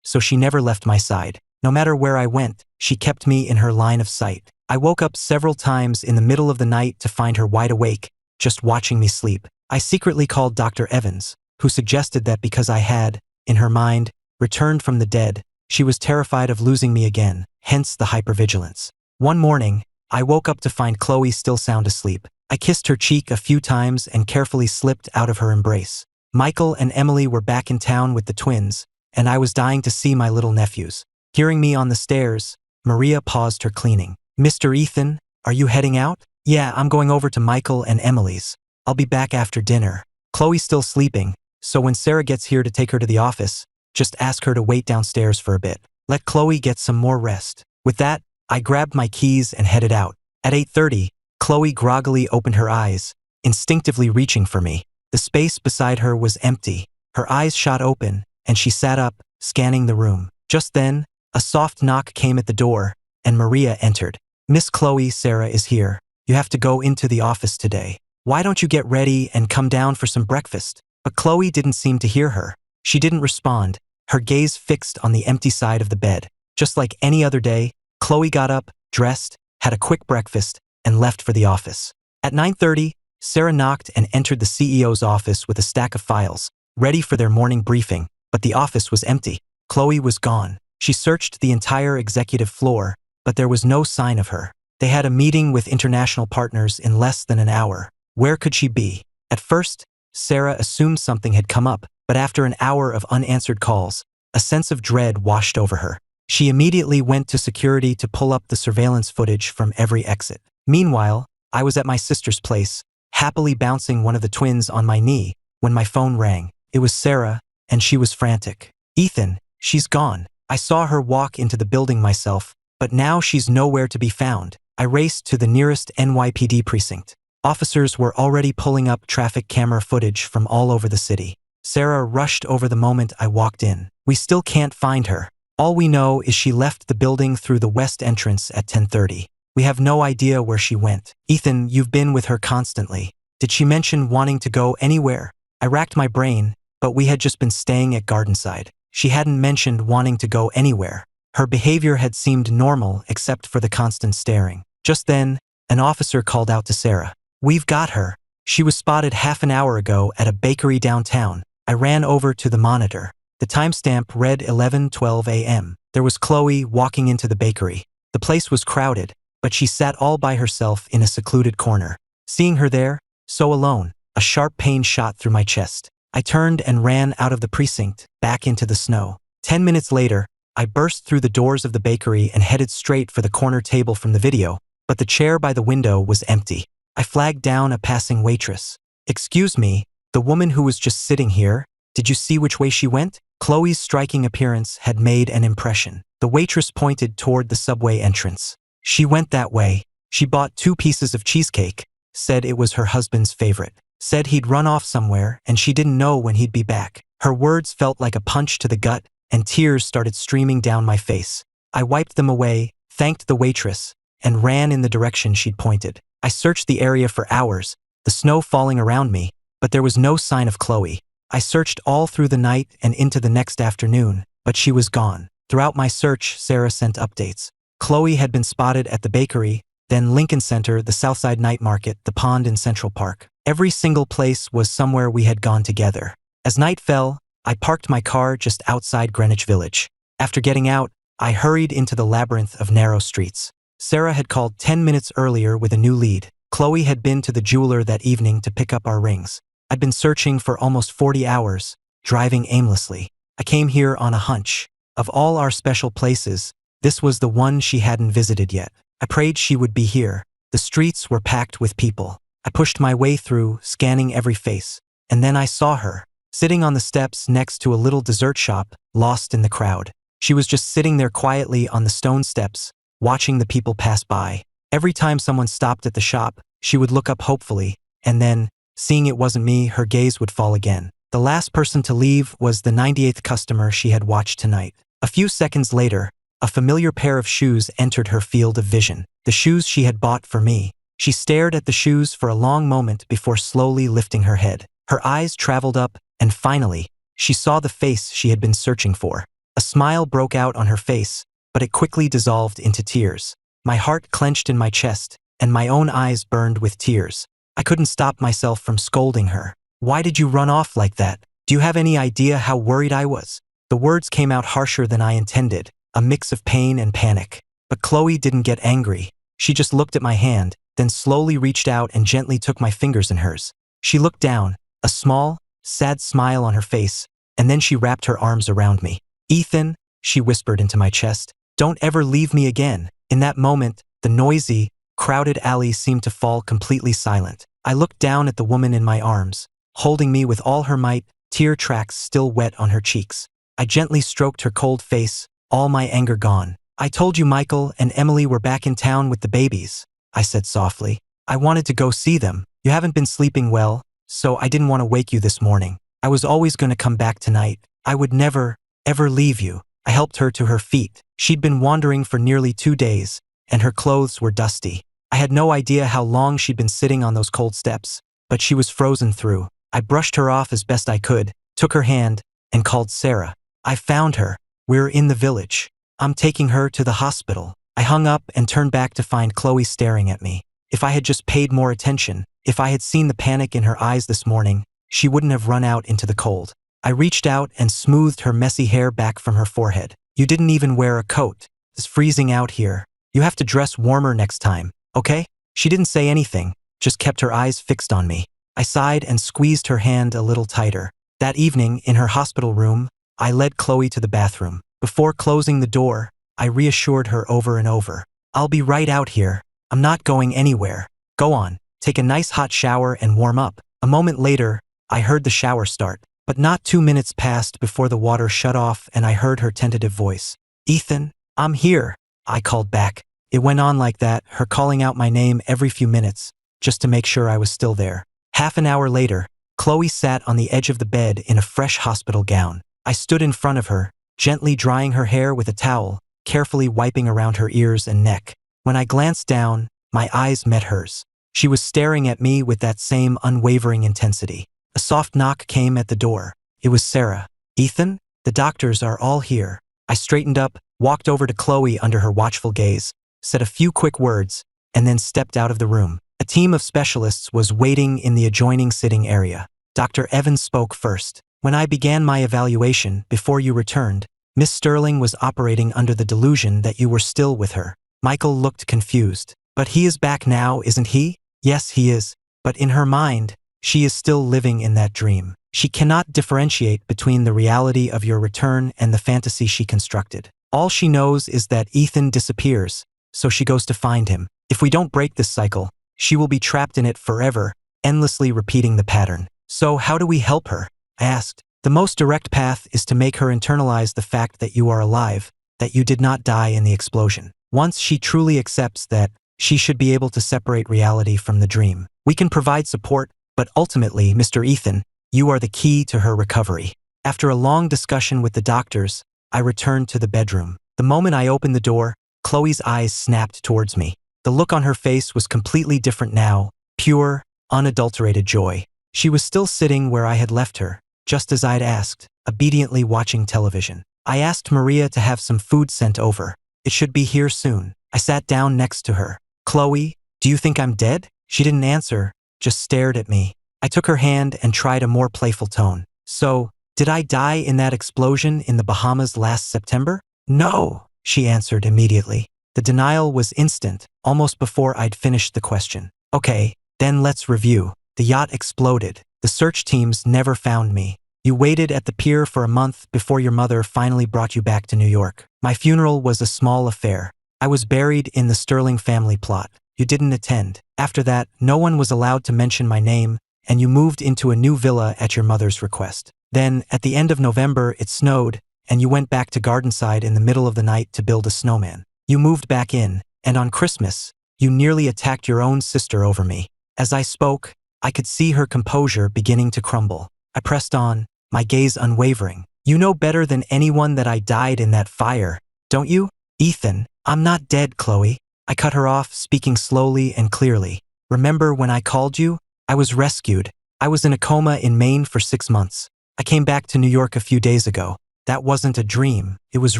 Speaker 1: so she never left my side. No matter where I went, she kept me in her line of sight. I woke up several times in the middle of the night to find her wide awake, just watching me sleep. I secretly called Dr. Evans, who suggested that because I had, in her mind, returned from the dead, she was terrified of losing me again, hence the hypervigilance. One morning, I woke up to find Chloe still sound asleep. I kissed her cheek a few times and carefully slipped out of her embrace. Michael and Emily were back in town with the twins, and I was dying to see my little nephews. Hearing me on the stairs, Maria paused her cleaning. "Mr. Ethan, are you heading out?" "Yeah, I'm going over to Michael and Emily's. I'll be back after dinner." Chloe's still sleeping, so when Sarah gets here to take her to the office, just ask her to wait downstairs for a bit. Let Chloe get some more rest. With that, I grabbed my keys and headed out. At 8:30, Chloe groggily opened her eyes, instinctively reaching for me. The space beside her was empty. Her eyes shot open, and she sat up, scanning the room. Just then, a soft knock came at the door, and Maria entered. "Miss Chloe, Sarah is here. You have to go into the office today. Why don't you get ready and come down for some breakfast?" But Chloe didn't seem to hear her. She didn't respond, her gaze fixed on the empty side of the bed. Just like any other day, Chloe got up, dressed, had a quick breakfast, and left for the office. At 9:30, Sarah knocked and entered the CEO's office with a stack of files, ready for their morning briefing, but the office was empty. Chloe was gone. She searched the entire executive floor, but there was no sign of her. They had a meeting with international partners in less than an hour. Where could she be? At first, Sarah assumed something had come up, but after an hour of unanswered calls, a sense of dread washed over her. She immediately went to security to pull up the surveillance footage from every exit. Meanwhile, I was at my sister's place, happily bouncing one of the twins on my knee, when my phone rang. It was Sarah, and she was frantic. "Ethan, she's gone. I saw her walk into the building myself, but now she's nowhere to be found." I raced to the nearest NYPD precinct. Officers were already pulling up traffic camera footage from all over the city. Sarah rushed over the moment I walked in. "We still can't find her. All we know is she left the building through the west entrance at 10:30. We have no idea where she went." "Ethan, you've been with her constantly. Did she mention wanting to go anywhere?" I racked my brain, but we had just been staying at Gardenside. She hadn't mentioned wanting to go anywhere. Her behavior had seemed normal except for the constant staring. Just then, an officer called out to Sarah. "We've got her. She was spotted half an hour ago at a bakery downtown." I ran over to the monitor. The timestamp read 11:12 a.m. There was Chloe walking into the bakery. The place was crowded, but she sat all by herself in a secluded corner. Seeing her there, so alone, a sharp pain shot through my chest. I turned and ran out of the precinct, back into the snow. 10 minutes later, I burst through the doors of the bakery and headed straight for the corner table from the video, but the chair by the window was empty. I flagged down a passing waitress. "Excuse me, the woman who was just sitting here, did you see which way she went?" Chloe's striking appearance had made an impression. The waitress pointed toward the subway entrance. "She went that way. She bought 2 pieces of cheesecake, said it was her husband's favorite. Said he'd run off somewhere and she didn't know when he'd be back." Her words felt like a punch to the gut, and tears started streaming down my face. I wiped them away, thanked the waitress, and ran in the direction she'd pointed. I searched the area for hours, the snow falling around me, but there was no sign of Chloe. I searched all through the night and into the next afternoon, but she was gone. Throughout my search, Sarah sent updates. Chloe had been spotted at the bakery, then Lincoln Center, the Southside Night Market, the pond in Central Park. Every single place was somewhere we had gone together. As night fell, I parked my car just outside Greenwich Village. After getting out, I hurried into the labyrinth of narrow streets. Sarah had called 10 minutes earlier with a new lead. Chloe had been to the jeweler that evening to pick up our rings. I'd been searching for almost 40 hours, driving aimlessly. I came here on a hunch. Of all our special places, this was the one she hadn't visited yet. I prayed she would be here. The streets were packed with people. I pushed my way through, scanning every face, and then I saw her, sitting on the steps next to a little dessert shop, lost in the crowd. She was just sitting there quietly on the stone steps, watching the people pass by. Every time someone stopped at the shop, she would look up hopefully, and then, seeing it wasn't me, her gaze would fall again. The last person to leave was the 98th customer she had watched tonight. A few seconds later, a familiar pair of shoes entered her field of vision. The shoes she had bought for me. She stared at the shoes for a long moment before slowly lifting her head. Her eyes traveled up, and finally, she saw the face she had been searching for. A smile broke out on her face, but it quickly dissolved into tears. My heart clenched in my chest, and my own eyes burned with tears. I couldn't stop myself from scolding her. "Why did you run off like that? Do you have any idea how worried I was?" The words came out harsher than I intended, a mix of pain and panic. But Chloe didn't get angry. She just looked at my hand, then slowly reached out and gently took my fingers in hers. She looked down, a small, sad smile on her face, and then she wrapped her arms around me. "Ethan," she whispered into my chest, "don't ever leave me again." In that moment, the noisy, crowded alley seemed to fall completely silent. I looked down at the woman in my arms, holding me with all her might, tear tracks still wet on her cheeks. I gently stroked her cold face, all my anger gone. "I told you Michael and Emily were back in town with the babies," I said softly. "I wanted to go see them. You haven't been sleeping well, so I didn't want to wake you this morning. I was always going to come back tonight. I would never, ever leave you." I helped her to her feet. She'd been wandering for nearly 2 days, and her clothes were dusty. I had no idea how long she'd been sitting on those cold steps, but she was frozen through. I brushed her off as best I could, took her hand, and called Sarah. "I found her. We're in the village. I'm taking her to the hospital." I hung up and turned back to find Chloe staring at me. If I had just paid more attention, if I had seen the panic in her eyes this morning, she wouldn't have run out into the cold. I reached out and smoothed her messy hair back from her forehead. "You didn't even wear a coat. It's freezing out here. You have to dress warmer next time, okay?" She didn't say anything, just kept her eyes fixed on me. I sighed and squeezed her hand a little tighter. That evening, in her hospital room, I led Chloe to the bathroom. Before closing the door, I reassured her over and over. "I'll be right out here. I'm not going anywhere. Go on, take a nice hot shower and warm up." A moment later, I heard the shower start, but not 2 minutes passed before the water shut off and I heard her tentative voice. "Ethan, I'm here," I called back. It went on like that, her calling out my name every few minutes, just to make sure I was still there. Half an hour later, Chloe sat on the edge of the bed in a fresh hospital gown. I stood in front of her, gently drying her hair with a towel, carefully wiping around her ears and neck. When I glanced down, my eyes met hers. She was staring at me with that same unwavering intensity. A soft knock came at the door. It was Sarah. "Ethan, the doctors are all here." I straightened up, walked over to Chloe under her watchful gaze, said a few quick words, and then stepped out of the room. A team of specialists was waiting in the adjoining sitting area. Dr. Evans spoke first. "When I began my evaluation, before you returned, Miss Sterling was operating under the delusion that you were still with her." Michael looked confused. "But he is back now, isn't he?" "Yes, he is. But in her mind, she is still living in that dream. She cannot differentiate between the reality of your return and the fantasy she constructed. All she knows is that Ethan disappears, so she goes to find him. If we don't break this cycle, she will be trapped in it forever, endlessly repeating the pattern." "So how do we help her?" I asked. "The most direct path is to make her internalize the fact that you are alive, that you did not die in the explosion. Once she truly accepts that, she should be able to separate reality from the dream. We can provide support, but ultimately, Mr. Ethan, you are the key to her recovery." After a long discussion with the doctors, I returned to the bedroom. The moment I opened the door, Chloe's eyes snapped towards me. The look on her face was completely different now, pure, unadulterated joy. She was still sitting where I had left her, just as I'd asked, obediently watching television. I asked Maria to have some food sent over. It should be here soon. I sat down next to her. "Chloe, do you think I'm dead?" She didn't answer, just stared at me. I took her hand and tried a more playful tone. "So, did I die in that explosion in the Bahamas last September?" "No," she answered immediately. The denial was instant, almost before I'd finished the question. "Okay, then let's review. The yacht exploded. The search teams never found me. You waited at the pier for a month before your mother finally brought you back to New York. My funeral was a small affair. I was buried in the Sterling family plot. You didn't attend. After that, no one was allowed to mention my name, and you moved into a new villa at your mother's request. Then, at the end of November, it snowed, and you went back to Gardenside in the middle of the night to build a snowman. You moved back in, and on Christmas, you nearly attacked your own sister over me." As I spoke, I could see her composure beginning to crumble. I pressed on, my gaze unwavering. "You know better than anyone that I died in that fire, don't you?" "Ethan, I'm not dead, Chloe." I cut her off, speaking slowly and clearly. remember when I called you? I was rescued. I was in a coma in Maine for 6 months. I came back to New York a few days ago. That wasn't a dream, it was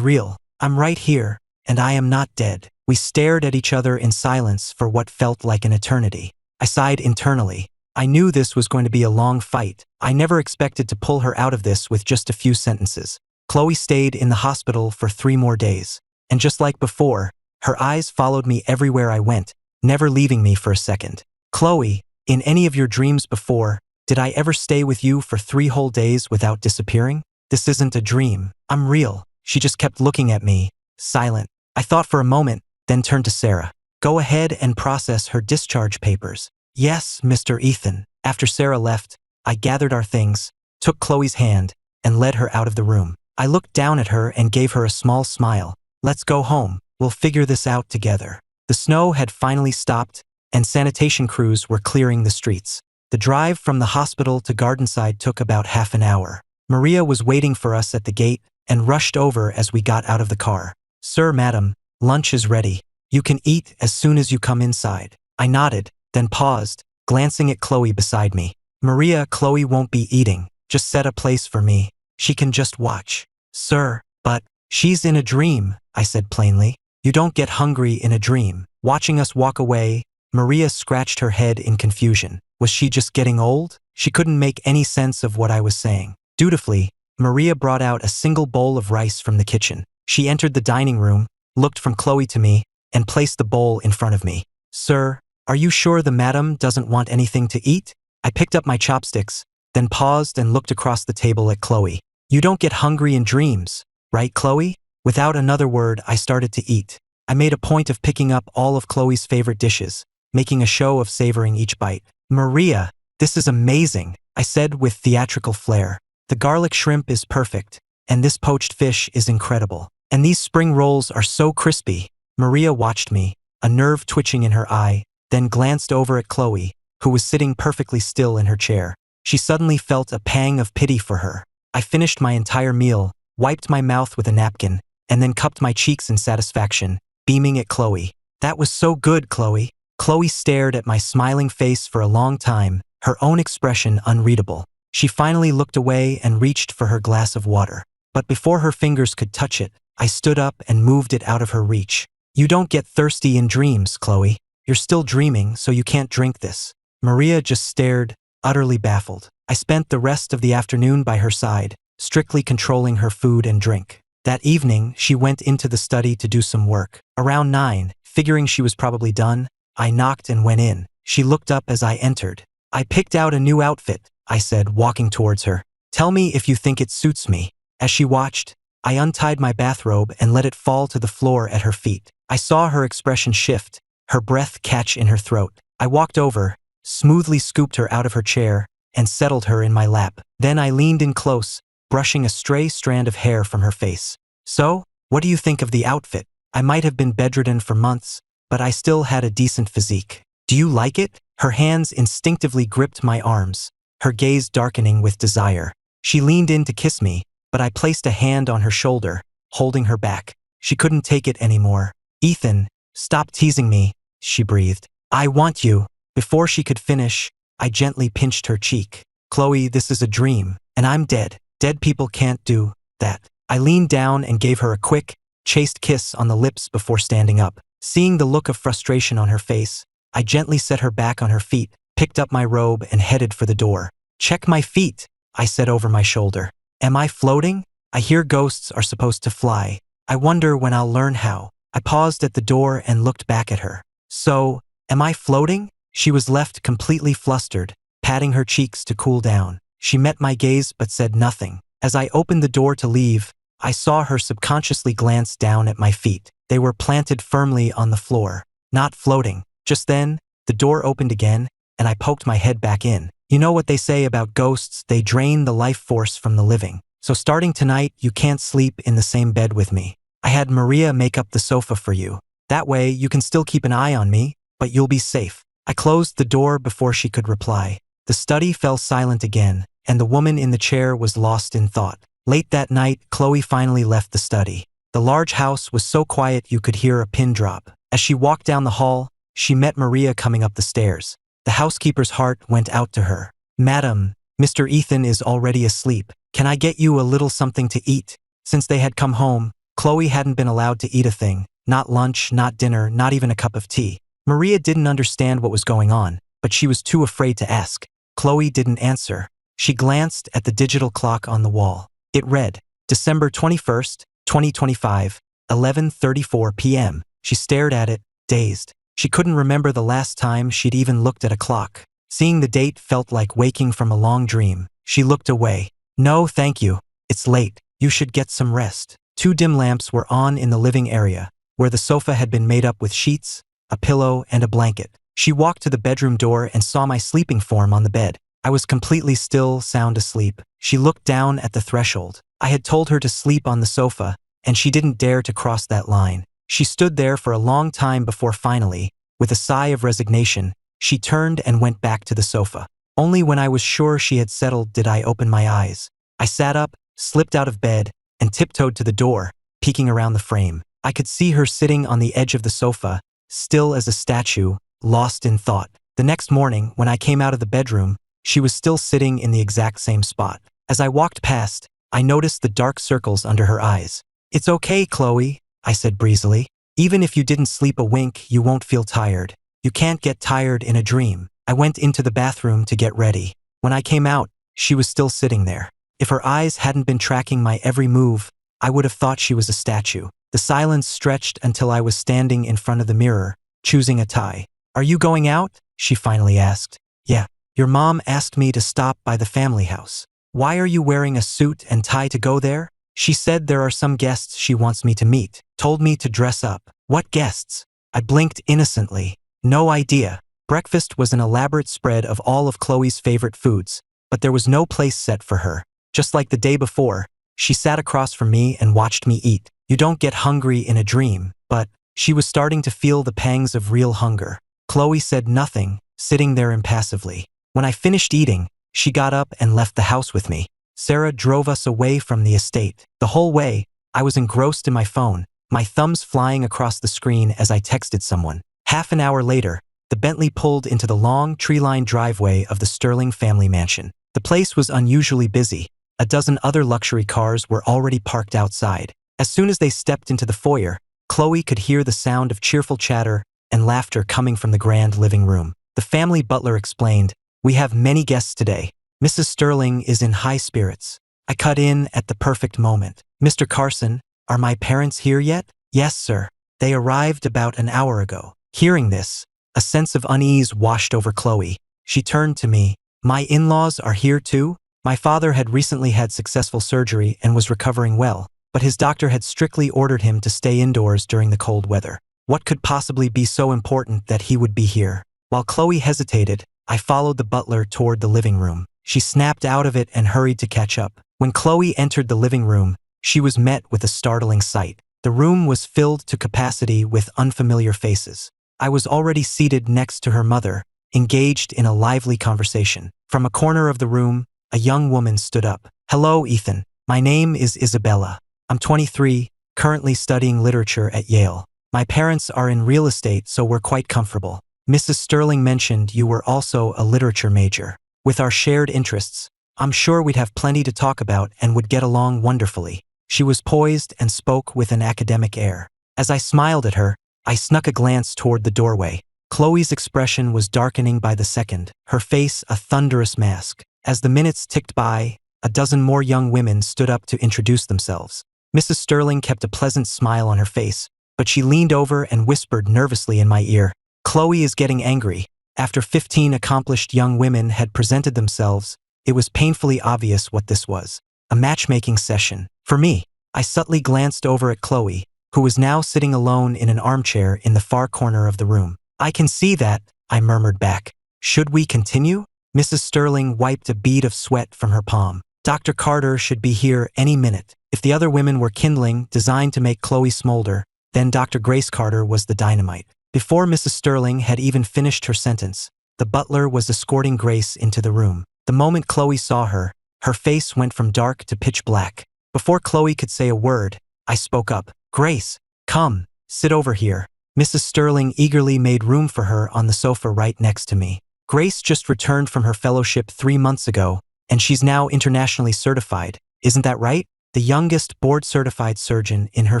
Speaker 1: real. I'm right here, and I am not dead." We stared at each other in silence for what felt like an eternity. I sighed internally. I knew this was going to be a long fight. I never expected to pull her out of this with just a few sentences. Chloe stayed in the hospital for 3 more days. And just like before, her eyes followed me everywhere I went, never leaving me for a second. "Chloe, in any of your dreams before, did I ever stay with you for 3 whole days without disappearing? This isn't a dream. I'm real." She just kept looking at me, silent. I thought for a moment, then turned to Sarah. "Go ahead and process her discharge papers." "Yes, Mr. Ethan." After Sarah left, I gathered our things, took Chloe's hand, and led her out of the room. I looked down at her and gave her a small smile. "Let's go home. We'll figure this out together." The snow had finally stopped, and sanitation crews were clearing the streets. The drive from the hospital to Gardenside took about half an hour. Maria was waiting for us at the gate and rushed over as we got out of the car. "Sir, madam, lunch is ready. You can eat as soon as you come inside." I nodded, then paused, glancing at Chloe beside me. "Maria, Chloe won't be eating. Just set a place for me. She can just watch." "Sir, but she's in a dream," I said plainly. "You don't get hungry in a dream." Watching us walk away, Maria scratched her head in confusion. Was she just getting old? She couldn't make any sense of what I was saying. Dutifully, Maria brought out a single bowl of rice from the kitchen. She entered the dining room, looked from Chloe to me, and placed the bowl in front of me. "Sir, are you sure the madam doesn't want anything to eat?" I picked up my chopsticks, then paused and looked across the table at Chloe. "You don't get hungry in dreams, right, Chloe?" Without another word, I started to eat. I made a point of picking up all of Chloe's favorite dishes, making a show of savoring each bite. "Maria, this is amazing," I said with theatrical flair. "The garlic shrimp is perfect, and this poached fish is incredible. And these spring rolls are so crispy." Maria watched me, a nerve twitching in her eye, then glanced over at Chloe, who was sitting perfectly still in her chair. She suddenly felt a pang of pity for her. I finished my entire meal, wiped my mouth with a napkin, and then cupped my cheeks in satisfaction, beaming at Chloe. "That was so good, Chloe." Chloe stared at my smiling face for a long time, her own expression unreadable. She finally looked away and reached for her glass of water. But before her fingers could touch it, I stood up and moved it out of her reach. "You don't get thirsty in dreams, Chloe. You're still dreaming, so you can't drink this." Maria just stared, utterly baffled. I spent the rest of the afternoon by her side, strictly controlling her food and drink. That evening, she went into the study to do some work. Around 9, figuring she was probably done, I knocked and went in. She looked up as I entered. "I picked out a new outfit," I said, walking towards her. "Tell me if you think it suits me." As she watched, I untied my bathrobe and let it fall to the floor at her feet. I saw her expression shift, her breath catch in her throat. I walked over, smoothly scooped her out of her chair, and settled her in my lap. Then I leaned in close, brushing a stray strand of hair from her face. "So, what do you think of the outfit?" I might have been bedridden for months, but I still had a decent physique. "Do you like it?" Her hands instinctively gripped my arms, her gaze darkening with desire. She leaned in to kiss me, but I placed a hand on her shoulder, holding her back. She couldn't take it anymore. "Ethan, stop teasing me," she breathed. "I want you." Before she could finish, I gently pinched her cheek. "Chloe, this is a dream, and I'm dead. Dead people can't do that." I leaned down and gave her a quick, chaste kiss on the lips before standing up. Seeing the look of frustration on her face, I gently set her back on her feet, picked up my robe and headed for the door. "Check my feet," I said over my shoulder. "Am I floating? I hear ghosts are supposed to fly. I wonder when I'll learn how." I paused at the door and looked back at her. "So, am I floating?" She was left completely flustered, patting her cheeks to cool down. She met my gaze but said nothing. As I opened the door to leave, I saw her subconsciously glance down at my feet. They were planted firmly on the floor, not floating. Just then, the door opened again, and I poked my head back in. "You know what they say about ghosts, they drain the life force from the living. So starting tonight, you can't sleep in the same bed with me. I had Maria make up the sofa for you. That way, you can still keep an eye on me, but you'll be safe." I closed the door before she could reply. The study fell silent again, and the woman in the chair was lost in thought. Late that night, Chloe finally left the study. The large house was so quiet you could hear a pin drop. As she walked down the hall, she met Maria coming up the stairs. The housekeeper's heart went out to her. "Madam, Mr. Ethan is already asleep. Can I get you a little something to eat?" Since they had come home, Chloe hadn't been allowed to eat a thing. Not lunch, not dinner, not even a cup of tea. Maria didn't understand what was going on, but she was too afraid to ask. Chloe didn't answer. She glanced at the digital clock on the wall. It read, December 21st, 2025, 11:34 p.m. She stared at it, dazed. She couldn't remember the last time she'd even looked at a clock. Seeing the date felt like waking from a long dream. She looked away. "No, thank you. It's late. You should get some rest." 2 dim lamps were on in the living area, where the sofa had been made up with sheets, a pillow, and a blanket. She walked to the bedroom door and saw my sleeping form on the bed. I was completely still, sound asleep. She looked down at the threshold. I had told her to sleep on the sofa, and she didn't dare to cross that line. She stood there for a long time before finally, with a sigh of resignation, she turned and went back to the sofa. Only when I was sure she had settled did I open my eyes. I sat up, slipped out of bed, and tiptoed to the door, peeking around the frame. I could see her sitting on the edge of the sofa, still as a statue, lost in thought. The next morning, when I came out of the bedroom, she was still sitting in the exact same spot. As I walked past, I noticed the dark circles under her eyes. "It's okay, Chloe," I said breezily. "Even if you didn't sleep a wink, you won't feel tired. You can't get tired in a dream." I went into the bathroom to get ready. When I came out, she was still sitting there. If her eyes hadn't been tracking my every move, I would have thought she was a statue. The silence stretched until I was standing in front of the mirror, choosing a tie. "Are you going out?" she finally asked. "Yeah. Your mom asked me to stop by the family house." "Why are you wearing a suit and tie to go there?" "She said there are some guests she wants me to meet. Told me to dress up." "What guests?" I blinked innocently. "No idea." Breakfast was an elaborate spread of all of Chloe's favorite foods, but there was no place set for her. Just like the day before, she sat across from me and watched me eat. You don't get hungry in a dream, but she was starting to feel the pangs of real hunger. Chloe said nothing, sitting there impassively. When I finished eating, she got up and left the house with me. Sarah drove us away from the estate. The whole way, I was engrossed in my phone, my thumbs flying across the screen as I texted someone. Half an hour later, the Bentley pulled into the long, tree-lined driveway of the Sterling family mansion. The place was unusually busy. A dozen other luxury cars were already parked outside. As soon as they stepped into the foyer, Chloe could hear the sound of cheerful chatter and laughter coming from the grand living room. The family butler explained, "We have many guests today. Mrs. Sterling is in high spirits." I cut in at the perfect moment. "Mr. Carson, are my parents here yet?" "Yes, sir. They arrived about an hour ago." Hearing this, a sense of unease washed over Chloe. She turned to me. "My in-laws are here too?" My father had recently had successful surgery and was recovering well, but his doctor had strictly ordered him to stay indoors during the cold weather. What could possibly be so important that he would be here? While Chloe hesitated, I followed the butler toward the living room. She snapped out of it and hurried to catch up. When Chloe entered the living room, she was met with a startling sight. The room was filled to capacity with unfamiliar faces. I was already seated next to her mother, engaged in a lively conversation. From a corner of the room, a young woman stood up. "Hello, Ethan. My name is Isabella. I'm 23, currently studying literature at Yale. My parents are in real estate, so we're quite comfortable. Mrs. Sterling mentioned you were also a literature major. With our shared interests, I'm sure we'd have plenty to talk about and would get along wonderfully." She was poised and spoke with an academic air. As I smiled at her, I snuck a glance toward the doorway. Chloe's expression was darkening by the second, her face a thunderous mask. As the minutes ticked by, a dozen more young women stood up to introduce themselves. Mrs. Sterling kept a pleasant smile on her face, but she leaned over and whispered nervously in my ear, "Chloe is getting angry." After 15 accomplished young women had presented themselves, it was painfully obvious what this was. A matchmaking session. For me, I subtly glanced over at Chloe, who was now sitting alone in an armchair in the far corner of the room. "I can see that," I murmured back. "Should we continue?" Mrs. Sterling wiped a bead of sweat from her palm. "Dr. Carter should be here any minute." If the other women were kindling, designed to make Chloe smolder, then Dr. Grace Carter was the dynamite. Before Mrs. Sterling had even finished her sentence, the butler was escorting Grace into the room. The moment Chloe saw her, her face went from dark to pitch black. Before Chloe could say a word, I spoke up. "Grace, come, sit over here." Mrs. Sterling eagerly made room for her on the sofa right next to me. Grace just returned from her fellowship 3 months ago, and she's now internationally certified. Isn't that right? The youngest board-certified surgeon in her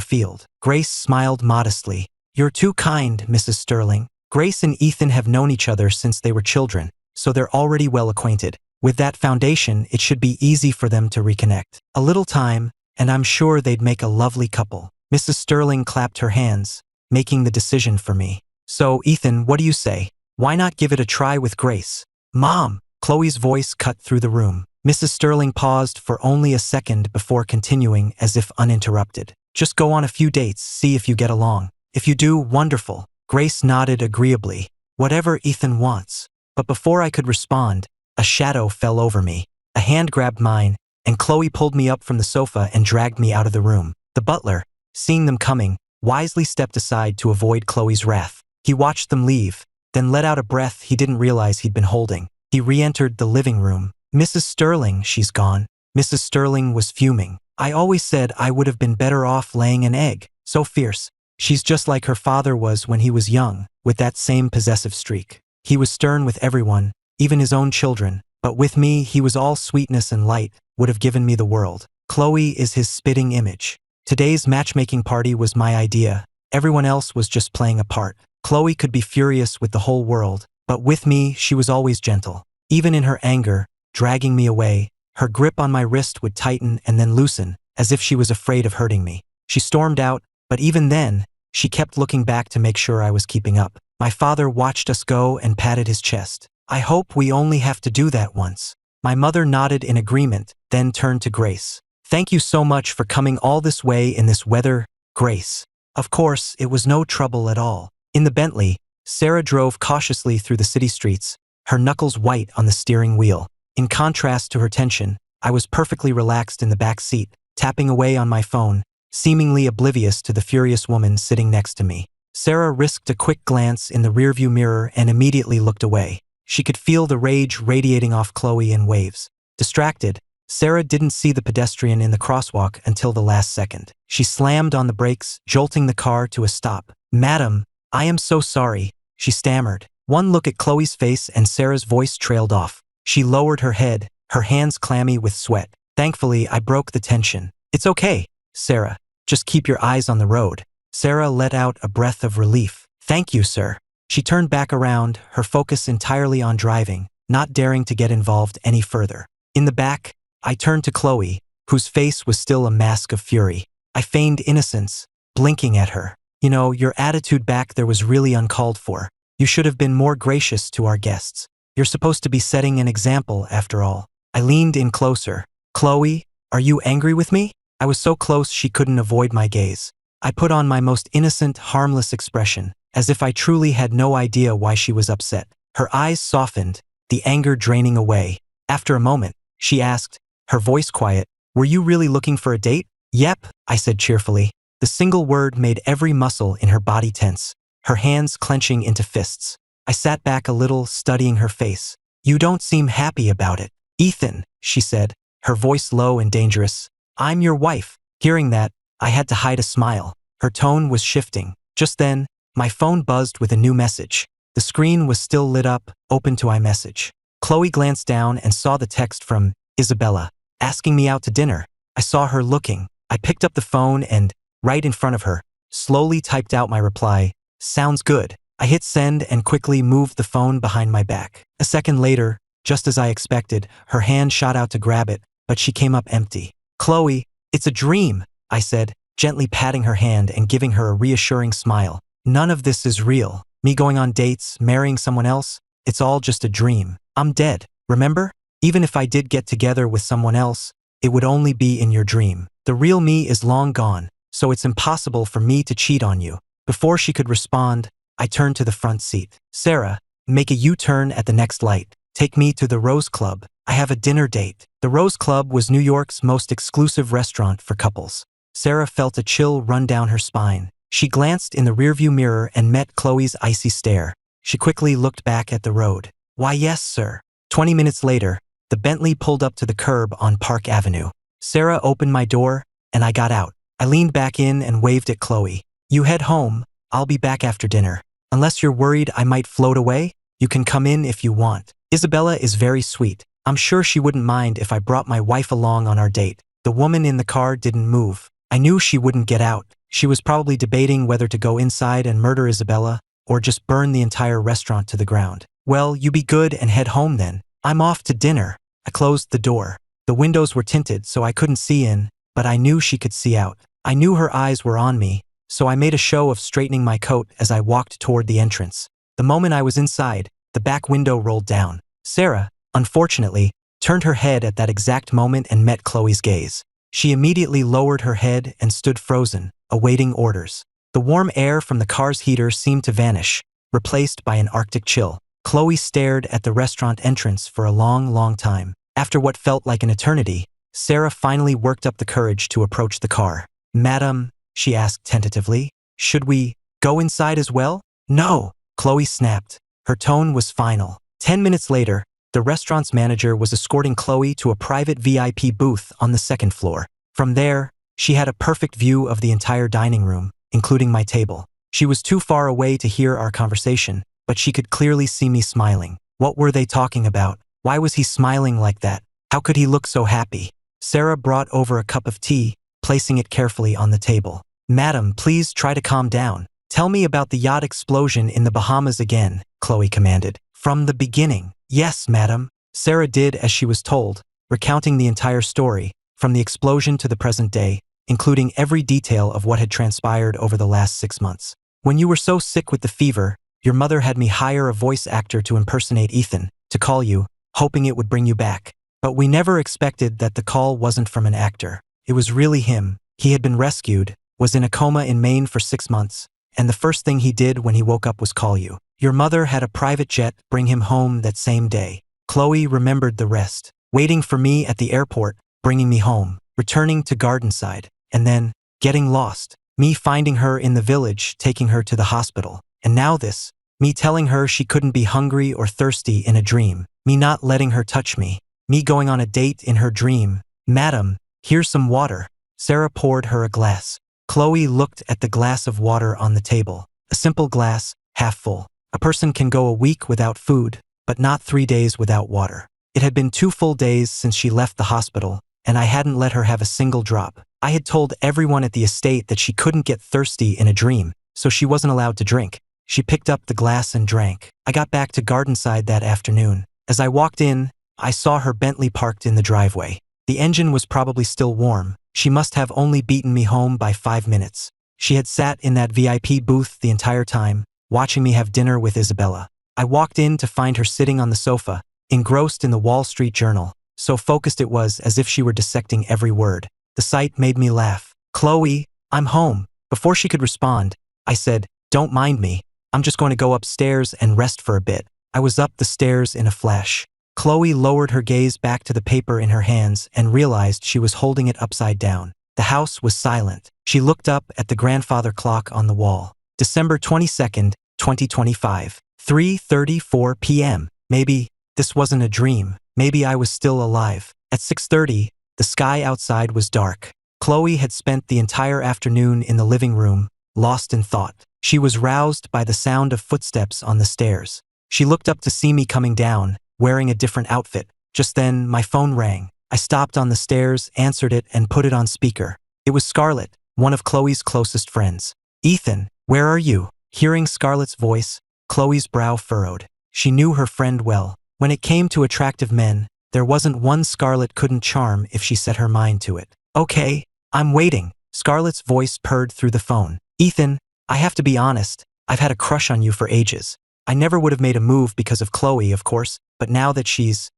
Speaker 1: field. Grace smiled modestly. You're too kind, Mrs. Sterling. Grace and Ethan have known each other since they were children, so they're already well acquainted. With that foundation, it should be easy for them to reconnect. A little time, and I'm sure they'd make a lovely couple. Mrs. Sterling clapped her hands, making the decision for me. So, Ethan, what do you say? Why not give it a try with Grace? Mom! Chloe's voice cut through the room. Mrs. Sterling paused for only a second before continuing as if uninterrupted. Just go on a few dates, see if you get along. If you do, wonderful. Grace nodded agreeably. Whatever Ethan wants. But before I could respond, a shadow fell over me. A hand grabbed mine, and Chloe pulled me up from the sofa and dragged me out of the room. The butler, seeing them coming, wisely stepped aside to avoid Chloe's wrath. He watched them leave, then let out a breath he didn't realize he'd been holding. He re-entered the living room. Mrs. Sterling, she's gone. Mrs. Sterling was fuming. I always said I would have been better off laying an egg. So fierce. She's just like her father was when he was young, with that same possessive streak. He was stern with everyone, even his own children, but with me he was all sweetness and light, would have given me the world. Chloe is his spitting image. Today's matchmaking party was my idea. Everyone else was just playing a part. Chloe could be furious with the whole world, but with me she was always gentle. Even in her anger, dragging me away, her grip on my wrist would tighten and then loosen, as if she was afraid of hurting me. She stormed out, but even then, she kept looking back to make sure I was keeping up. My father watched us go and patted his chest. I hope we only have to do that once. My mother nodded in agreement, then turned to Grace. Thank you so much for coming all this way in this weather, Grace. Of course, it was no trouble at all. In the Bentley, Sarah drove cautiously through the city streets, her knuckles white on the steering wheel. In contrast to her tension, I was perfectly relaxed in the back seat, tapping away on my phone, seemingly oblivious to the furious woman sitting next to me. Sarah risked a quick glance in the rearview mirror and immediately looked away. She could feel the rage radiating off Chloe in waves. Distracted, Sarah didn't see the pedestrian in the crosswalk until the last second. She slammed on the brakes, jolting the car to a stop. Madam, I am so sorry, she stammered. One look at Chloe's face and Sarah's voice trailed off. She lowered her head, her hands clammy with sweat. Thankfully, I broke the tension. It's okay, Sarah. Just keep your eyes on the road. Sarah let out a breath of relief. Thank you, sir. She turned back around, her focus entirely on driving, not daring to get involved any further. In the back, I turned to Chloe, whose face was still a mask of fury. I feigned innocence, blinking at her. You know, your attitude back there was really uncalled for. You should have been more gracious to our guests. You're supposed to be setting an example, after all. I leaned in closer. Chloe, are you angry with me? I was so close she couldn't avoid my gaze. I put on my most innocent, harmless expression, as if I truly had no idea why she was upset. Her eyes softened, the anger draining away. After a moment, she asked, her voice quiet, "Were you really looking for a date?" "Yep," I said cheerfully. The single word made every muscle in her body tense, her hands clenching into fists. I sat back a little, studying her face. "You don't seem happy about it." "Ethan," she said, her voice low and dangerous, "I'm your wife." Hearing that, I had to hide a smile. Her tone was shifting. Just then, my phone buzzed with a new message. The screen was still lit up, open to iMessage. Chloe glanced down and saw the text from Isabella, asking me out to dinner. I saw her looking. I picked up the phone and, right in front of her, slowly typed out my reply, "Sounds good." I hit send and quickly moved the phone behind my back. A second later, just as I expected, her hand shot out to grab it, but she came up empty. "Chloe, it's a dream," I said, gently patting her hand and giving her a reassuring smile. "None of this is real. Me going on dates, marrying someone else, it's all just a dream. I'm dead, remember? Even if I did get together with someone else, it would only be in your dream. The real me is long gone, so it's impossible for me to cheat on you." Before she could respond, I turned to the front seat. "Sarah, make a U-turn at the next light. Take me to the Rose Club. I have a dinner date." The Rose Club was New York's most exclusive restaurant for couples. Sarah felt a chill run down her spine. She glanced in the rearview mirror and met Chloe's icy stare. She quickly looked back at the road. "Why, yes, sir." 20 minutes later, the Bentley pulled up to the curb on Park Avenue. Sarah opened my door, and I got out. I leaned back in and waved at Chloe. "You head home. I'll be back after dinner. Unless you're worried I might float away?" You can come in if you want. Isabella is very sweet. I'm sure she wouldn't mind if I brought my wife along on our date. The woman in the car didn't move. I knew she wouldn't get out. She was probably debating whether to go inside and murder Isabella or just burn the entire restaurant to the ground. Well, you be good and head home then. I'm off to dinner. I closed the door. The windows were tinted so I couldn't see in, but I knew she could see out. I knew her eyes were on me, so I made a show of straightening my coat as I walked toward the entrance. The moment I was inside, the back window rolled down. Sarah, unfortunately, turned her head at that exact moment and met Chloe's gaze. She immediately lowered her head and stood frozen, awaiting orders. The warm air from the car's heater seemed to vanish, replaced by an arctic chill. Chloe stared at the restaurant entrance for a long time. After what felt like an eternity, Sarah finally worked up the courage to approach the car. "Madam," she asked tentatively, "should we go inside as well?" "No," Chloe snapped. Her tone was final. 10 minutes later, the restaurant's manager was escorting Chloe to a private VIP booth on the second floor. From there, she had a perfect view of the entire dining room, including my table. She was too far away to hear our conversation, but she could clearly see me smiling. What were they talking about? Why was he smiling like that? How could he look so happy? Sarah brought over a cup of tea, placing it carefully on the table. "Madam, please try to calm down. Tell me about the yacht explosion in the Bahamas again," Chloe commanded. "From the beginning." "Yes, madam." Sarah did as she was told, recounting the entire story, from the explosion to the present day, including every detail of what had transpired over the last 6 months. "When you were so sick with the fever, your mother had me hire a voice actor to impersonate Ethan, to call you, hoping it would bring you back. But we never expected that the call wasn't from an actor. It was really him. He had been rescued, was in a coma in Maine for 6 months, and the first thing he did when he woke up was call you. Your mother had a private jet bring him home that same day." Chloe remembered the rest. Waiting for me at the airport, bringing me home, returning to Gardenside, and then getting lost. Me finding her in the village, taking her to the hospital. And now this. Me telling her she couldn't be hungry or thirsty in a dream. Me not letting her touch me. Me going on a date in her dream. "Madam, here's some water." Sarah poured her a glass. Chloe looked at the glass of water on the table. A simple glass, half full. A person can go a week without food, but not 3 days without water. It had been 2 full days since she left the hospital, and I hadn't let her have a single drop. I had told everyone at the estate that she couldn't get thirsty in a dream, so she wasn't allowed to drink. She picked up the glass and drank. I got back to Gardenside that afternoon. As I walked in, I saw her Bentley parked in the driveway. The engine was probably still warm. She must have only beaten me home by 5 minutes. She had sat in that VIP booth the entire time, watching me have dinner with Isabella. I walked in to find her sitting on the sofa, engrossed in the Wall Street Journal. So focused it was as if she were dissecting every word. The sight made me laugh. "Chloe, I'm home." Before she could respond, I said, "Don't mind me. I'm just going to go upstairs and rest for a bit." I was up the stairs in a flash. Chloe lowered her gaze back to the paper in her hands and realized she was holding it upside down. The house was silent. She looked up at the grandfather clock on the wall. December 22nd, 2025, 3:34 p.m. Maybe this wasn't a dream. Maybe I was still alive. At 6:30, the sky outside was dark. Chloe had spent the entire afternoon in the living room, lost in thought. She was roused by the sound of footsteps on the stairs. She looked up to see me coming down, wearing a different outfit. Just then, my phone rang. I stopped on the stairs, answered it, and put it on speaker. It was Scarlett, one of Chloe's closest friends. "Ethan, where are you?" Hearing Scarlett's voice, Chloe's brow furrowed. She knew her friend well. When it came to attractive men, there wasn't one Scarlett couldn't charm if she set her mind to it. "Okay, I'm waiting." Scarlett's voice purred through the phone. "Ethan, I have to be honest, I've had a crush on you for ages. I never would have made a move because of Chloe, of course, but now that she's,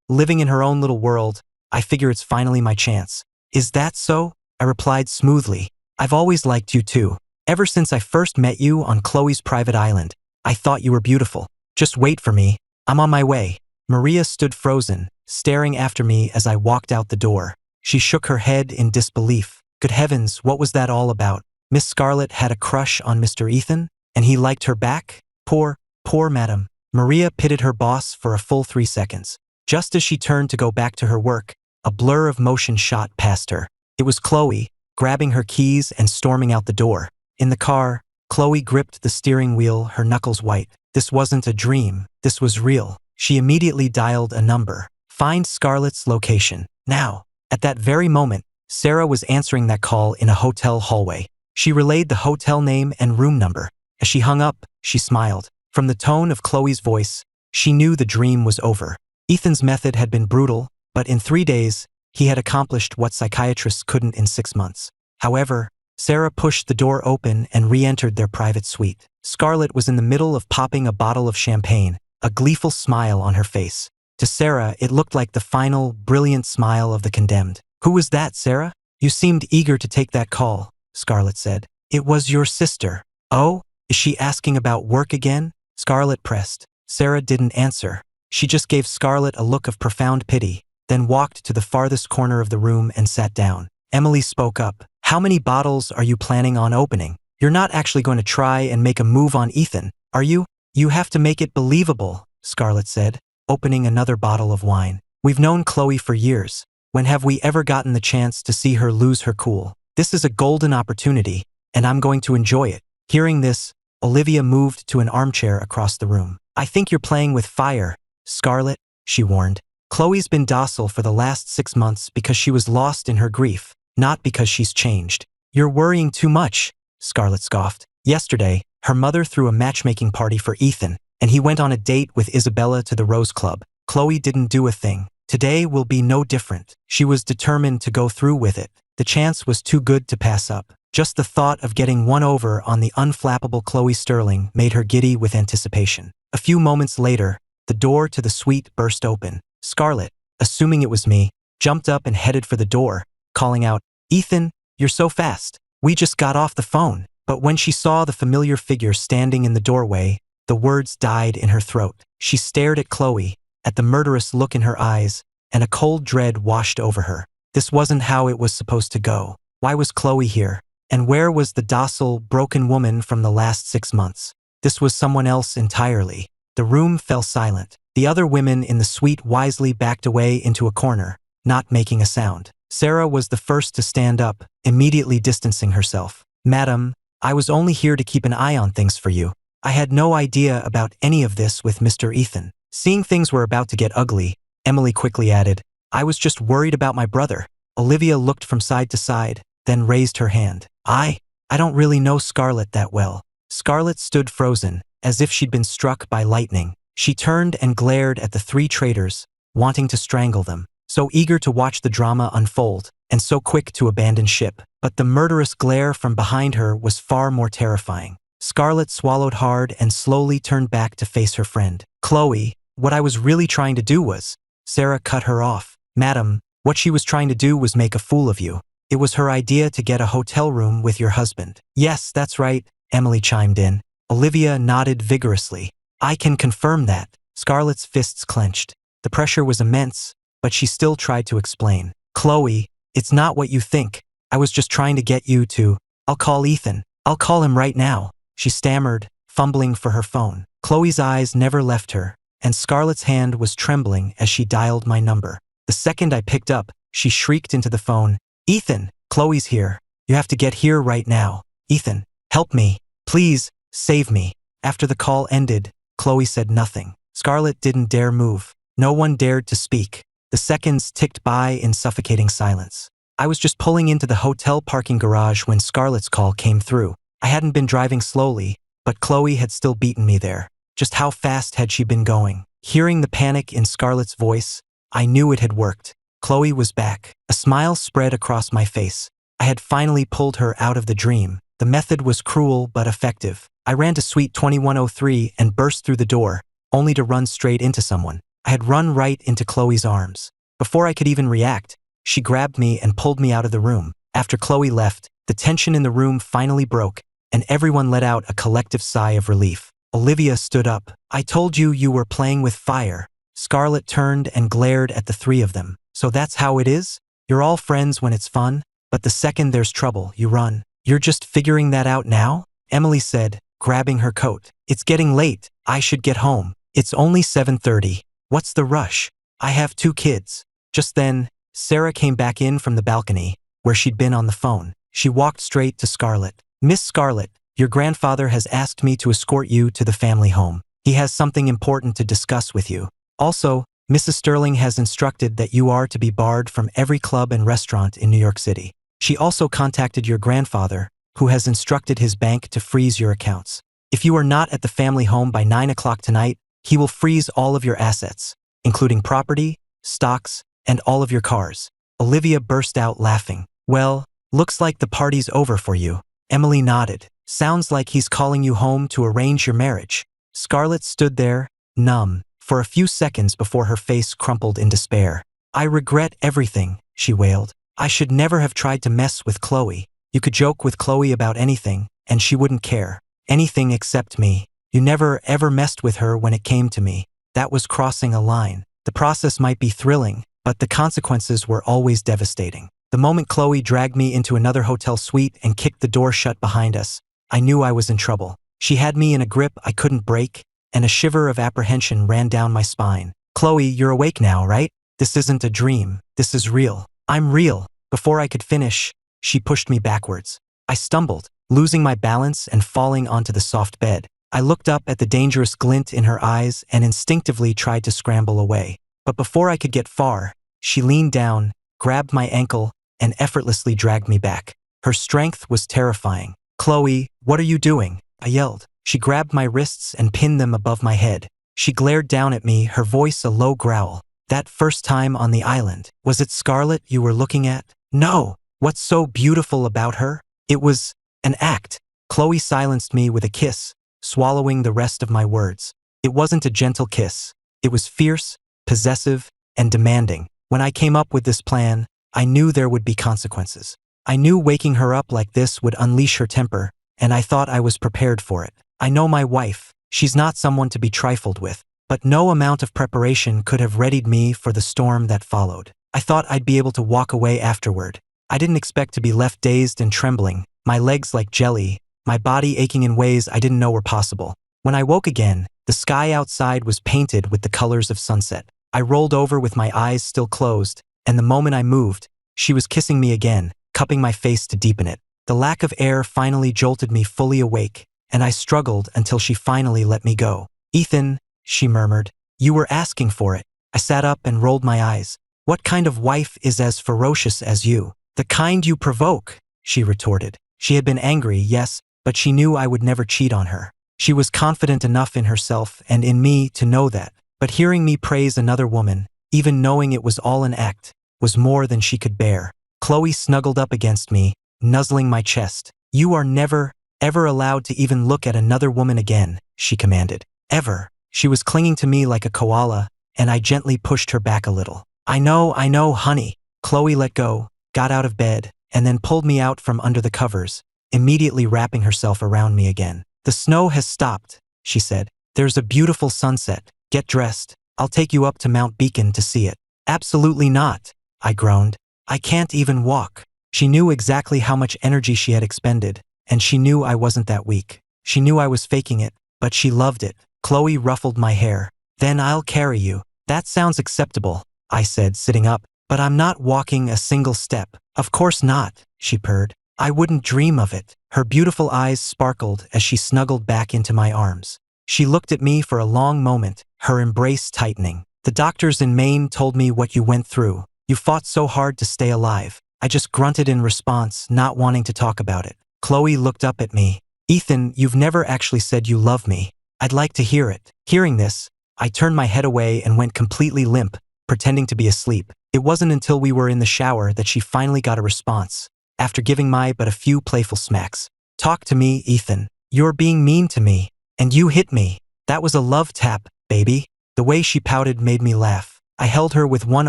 Speaker 1: living in her own little world, I figure it's finally my chance." "Is that so?" I replied smoothly. "I've always liked you too. Ever since I first met you on Chloe's private island, I thought you were beautiful. Just wait for me. I'm on my way." Maria stood frozen, staring after me as I walked out the door. She shook her head in disbelief. Good heavens, what was that all about? Miss Scarlett had a crush on Mr. Ethan, and he liked her back? Poor madam. Maria pitted her boss for a full 3 seconds. Just as she turned to go back to her work, a blur of motion shot past her. It was Chloe, grabbing her keys and storming out the door. In the car, Chloe gripped the steering wheel, her knuckles white. This wasn't a dream. This was real. She immediately dialed a number. Find Scarlett's location. Now. At that very moment, Sarah was answering that call in a hotel hallway. She relayed the hotel name and room number. As she hung up, she smiled. From the tone of Chloe's voice, she knew the dream was over. Ethan's method had been brutal, but in 3 days, he had accomplished what psychiatrists couldn't in 6 months. However, Sarah pushed the door open and re-entered their private suite. Scarlett was in the middle of popping a bottle of champagne, a gleeful smile on her face. To Sarah, it looked like the final, brilliant smile of the condemned. "Who was that, Sarah? You seemed eager to take that call," Scarlett said. "It was your sister." "Oh, is she asking about work again?" Scarlett pressed. Sarah didn't answer. She just gave Scarlett a look of profound pity, then walked to the farthest corner of the room and sat down. Emily spoke up. "How many bottles are you planning on opening? You're not actually going to try and make a move on Ethan, are you?" "You have to make it believable," Scarlett said, opening another bottle of wine. "We've known Chloe for years. When have we ever gotten the chance to see her lose her cool? This is a golden opportunity, and I'm going to enjoy it." Hearing this, Olivia moved to an armchair across the room. "I think you're playing with fire, Scarlett," she warned. "Chloe's been docile for the last 6 months because she was lost in her grief, not because she's changed." "You're worrying too much," Scarlett scoffed. "Yesterday, her mother threw a matchmaking party for Ethan, and he went on a date with Isabella to the Rose Club. Chloe didn't do a thing. Today will be no different." She was determined to go through with it. The chance was too good to pass up. Just the thought of getting one over on the unflappable Chloe Sterling made her giddy with anticipation. A few moments later, the door to the suite burst open. Scarlett, assuming it was me, jumped up and headed for the door, calling out, "Ethan, you're so fast. We just got off the phone." But when she saw the familiar figure standing in the doorway, the words died in her throat. She stared at Chloe, at the murderous look in her eyes, and a cold dread washed over her. This wasn't how it was supposed to go. Why was Chloe here? And where was the docile, broken woman from the last 6 months? This was someone else entirely. The room fell silent. The other women in the suite wisely backed away into a corner, not making a sound. Sarah was the first to stand up, immediately distancing herself. "Madam, I was only here to keep an eye on things for you. I had no idea about any of this with Mr. Ethan." Seeing things were about to get ugly, Emily quickly added, "I was just worried about my brother." Olivia looked from side to side, then raised her hand. I don't really know Scarlett that well." Scarlett stood frozen, as if she'd been struck by lightning. She turned and glared at the 3 traitors, wanting to strangle them, so eager to watch the drama unfold, and so quick to abandon ship. But the murderous glare from behind her was far more terrifying. Scarlett swallowed hard and slowly turned back to face her friend. "Chloe, what I was really trying to do was..." Sarah cut her off. "Madam, what she was trying to do was make a fool of you. It was her idea to get a hotel room with your husband." "Yes, that's right," Emily chimed in. Olivia nodded vigorously. "I can confirm that." Scarlett's fists clenched. The pressure was immense, but she still tried to explain. "Chloe, it's not what you think. I was just trying to get you to... I'll call Ethan. I'll call him right now," she stammered, fumbling for her phone. Chloe's eyes never left her, and Scarlett's hand was trembling as she dialed my number. The second I picked up, she shrieked into the phone, "Ethan, Chloe's here. You have to get here right now. Ethan, help me. Please, save me." After the call ended, Chloe said nothing. Scarlett didn't dare move. No one dared to speak. The seconds ticked by in suffocating silence. I was just pulling into the hotel parking garage when Scarlett's call came through. I hadn't been driving slowly, but Chloe had still beaten me there. Just how fast had she been going? Hearing the panic in Scarlett's voice, I knew it had worked. Chloe was back. A smile spread across my face. I had finally pulled her out of the dream. The method was cruel but effective. I ran to suite 2103 and burst through the door, only to run straight into someone. I had run right into Chloe's arms. Before I could even react, she grabbed me and pulled me out of the room. After Chloe left, the tension in the room finally broke, and everyone let out a collective sigh of relief. Olivia stood up. "I told you you were playing with fire." Scarlett turned and glared at the 3 of them. "So that's how it is? You're all friends when it's fun, but the second there's trouble, you run. You're just figuring that out now?" Emily said, grabbing her coat. "It's getting late. I should get home. It's only 7:30. What's the rush? I have 2 kids." Just then, Sarah came back in from the balcony, where she'd been on the phone. She walked straight to Scarlett. "Miss Scarlett, your grandfather has asked me to escort you to the family home. He has something important to discuss with you. Also, Mrs. Sterling has instructed that you are to be barred from every club and restaurant in New York City. She also contacted your grandfather, who has instructed his bank to freeze your accounts. If you are not at the family home by 9 o'clock tonight, he will freeze all of your assets, including property, stocks, and all of your cars. Olivia burst out laughing. Well, looks like the party's over for you. Emily nodded. Sounds like he's calling you home to arrange your marriage. Scarlett stood there, numb, for a few seconds before her face crumpled in despair. I regret everything, she wailed. I should never have tried to mess with Chloe. You could joke with Chloe about anything, and she wouldn't care. Anything except me. You never ever messed with her when it came to me. That was crossing a line. The process might be thrilling, but the consequences were always devastating. The moment Chloe dragged me into another hotel suite and kicked the door shut behind us, I knew I was in trouble. She had me in a grip I couldn't break, and a shiver of apprehension ran down my spine. Chloe, you're awake now, right? This isn't a dream. This is real. I'm real. Before I could finish, she pushed me backwards. I stumbled, losing my balance and falling onto the soft bed. I looked up at the dangerous glint in her eyes and instinctively tried to scramble away. But before I could get far, she leaned down, grabbed my ankle, and effortlessly dragged me back. Her strength was terrifying. Chloe, what are you doing? I yelled. She grabbed my wrists and pinned them above my head. She glared down at me, her voice a low growl. That first time on the island, was it Scarlett you were looking at? No. What's so beautiful about her? It was an act. Chloe silenced me with a kiss, swallowing the rest of my words. It wasn't a gentle kiss. It was fierce, possessive, and demanding. When I came up with this plan, I knew there would be consequences. I knew waking her up like this would unleash her temper, and I thought I was prepared for it. I know my wife. She's not someone to be trifled with. But no amount of preparation could have readied me for the storm that followed. I thought I'd be able to walk away afterward. I didn't expect to be left dazed and trembling, my legs like jelly, my body aching in ways I didn't know were possible. When I woke again, the sky outside was painted with the colors of sunset. I rolled over with my eyes still closed, and the moment I moved, she was kissing me again, cupping my face to deepen it. The lack of air finally jolted me fully awake, and I struggled until she finally let me go. Ethan, she murmured, you were asking for it. I sat up and rolled my eyes. What kind of wife is as ferocious as you? The kind you provoke, she retorted. She had been angry, yes, but she knew I would never cheat on her. She was confident enough in herself and in me to know that. But hearing me praise another woman, even knowing it was all an act, was more than she could bear. Chloe snuggled up against me, nuzzling my chest. You are never, ever allowed to even look at another woman again, she commanded. Ever. She was clinging to me like a koala, and I gently pushed her back a little. I know, honey. Chloe let go, got out of bed, and then pulled me out from under the covers, immediately wrapping herself around me again. The snow has stopped, she said. There's a beautiful sunset. Get dressed. I'll take you up to Mount Beacon to see it. Absolutely not, I groaned. I can't even walk. She knew exactly how much energy she had expended, and she knew I wasn't that weak. She knew I was faking it, but she loved it. Chloe ruffled my hair. Then I'll carry you. That sounds acceptable, I said, sitting up, but I'm not walking a single step. Of course not, she purred. I wouldn't dream of it. Her beautiful eyes sparkled as she snuggled back into my arms. She looked at me for a long moment, her embrace tightening. The doctors in Maine told me what you went through. You fought so hard to stay alive. I just grunted in response, not wanting to talk about it. Chloe looked up at me. Ethan, you've never actually said you love me. I'd like to hear it. Hearing this, I turned my head away and went completely limp, pretending to be asleep. It wasn't until we were in the shower that she finally got a response, after giving my but a few playful smacks. Talk to me, Ethan. You're being mean to me. And you hit me. That was a love tap, baby. The way she pouted made me laugh. I held her with one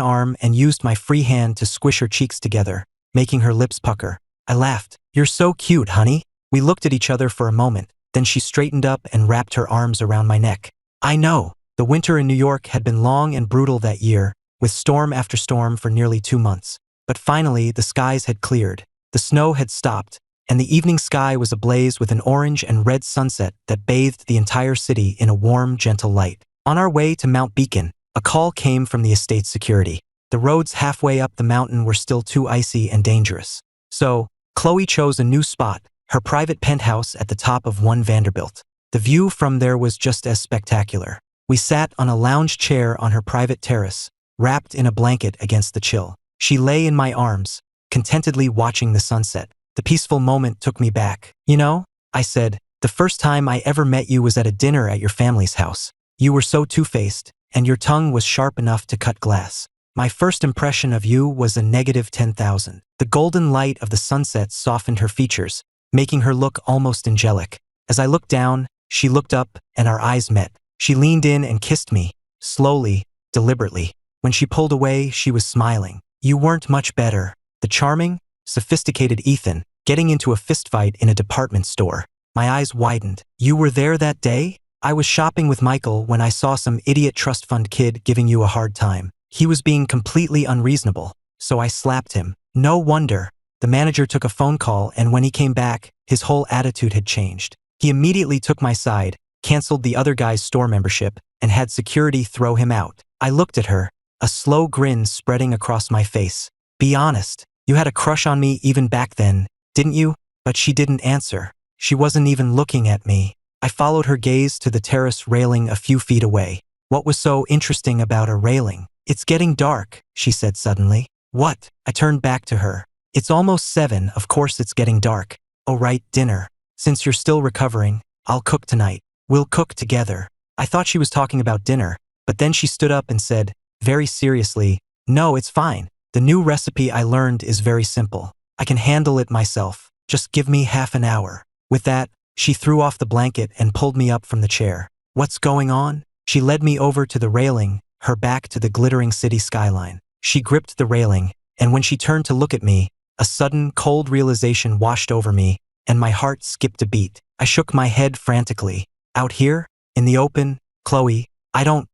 Speaker 1: arm and used my free hand to squish her cheeks together, making her lips pucker. I laughed. You're so cute, honey. We looked at each other for a moment. Then she straightened up and wrapped her arms around my neck. I know. The winter in New York had been long and brutal that year, with storm after storm for nearly 2 months. But finally, the skies had cleared. The snow had stopped, and the evening sky was ablaze with an orange and red sunset that bathed the entire city in a warm, gentle light. On our way to Mount Beacon, a call came from the estate's security. The roads halfway up the mountain were still too icy and dangerous. So, Chloe chose a new spot, her private penthouse at the top of One Vanderbilt. The view from there was just as spectacular. We sat on a lounge chair on her private terrace, wrapped in a blanket against the chill. She lay in my arms, contentedly watching the sunset. The peaceful moment took me back. You know, I said, the first time I ever met you was at a dinner at your family's house. You were so two-faced, and your tongue was sharp enough to cut glass. My first impression of you was a negative 10,000. The golden light of the sunset softened her features, making her look almost angelic. As I looked down, she looked up, and our eyes met. She leaned in and kissed me, slowly, deliberately. When she pulled away, she was smiling. You weren't much better. The charming, sophisticated Ethan, getting into a fistfight in a department store. My eyes widened. You were there that day? I was shopping with Michael when I saw some idiot trust fund kid giving you a hard time. He was being completely unreasonable, so I slapped him. No wonder. The manager took a phone call, and when he came back, his whole attitude had changed. He immediately took my side, canceled the other guy's store membership, and had security throw him out. I looked at her, a slow grin spreading across my face. Be honest, you had a crush on me even back then, didn't you? But she didn't answer. She wasn't even looking at me. I followed her gaze to the terrace railing a few feet away. What was so interesting about a railing? It's getting dark, she said suddenly. What? I turned back to her. It's almost 7, of course it's getting dark. Oh right, dinner. Since you're still recovering, I'll cook tonight. We'll cook together. I thought she was talking about dinner, but then she stood up and said, very seriously, no, it's fine. The new recipe I learned is very simple. I can handle it myself. Just give me half an hour. With that, she threw off the blanket and pulled me up from the chair. What's going on? She led me over to the railing, her back to the glittering city skyline. She gripped the railing, and when she turned to look at me, a sudden, cold realization washed over me, and my heart skipped a beat. I shook my head frantically. Out here? In the open? Chloe, I don't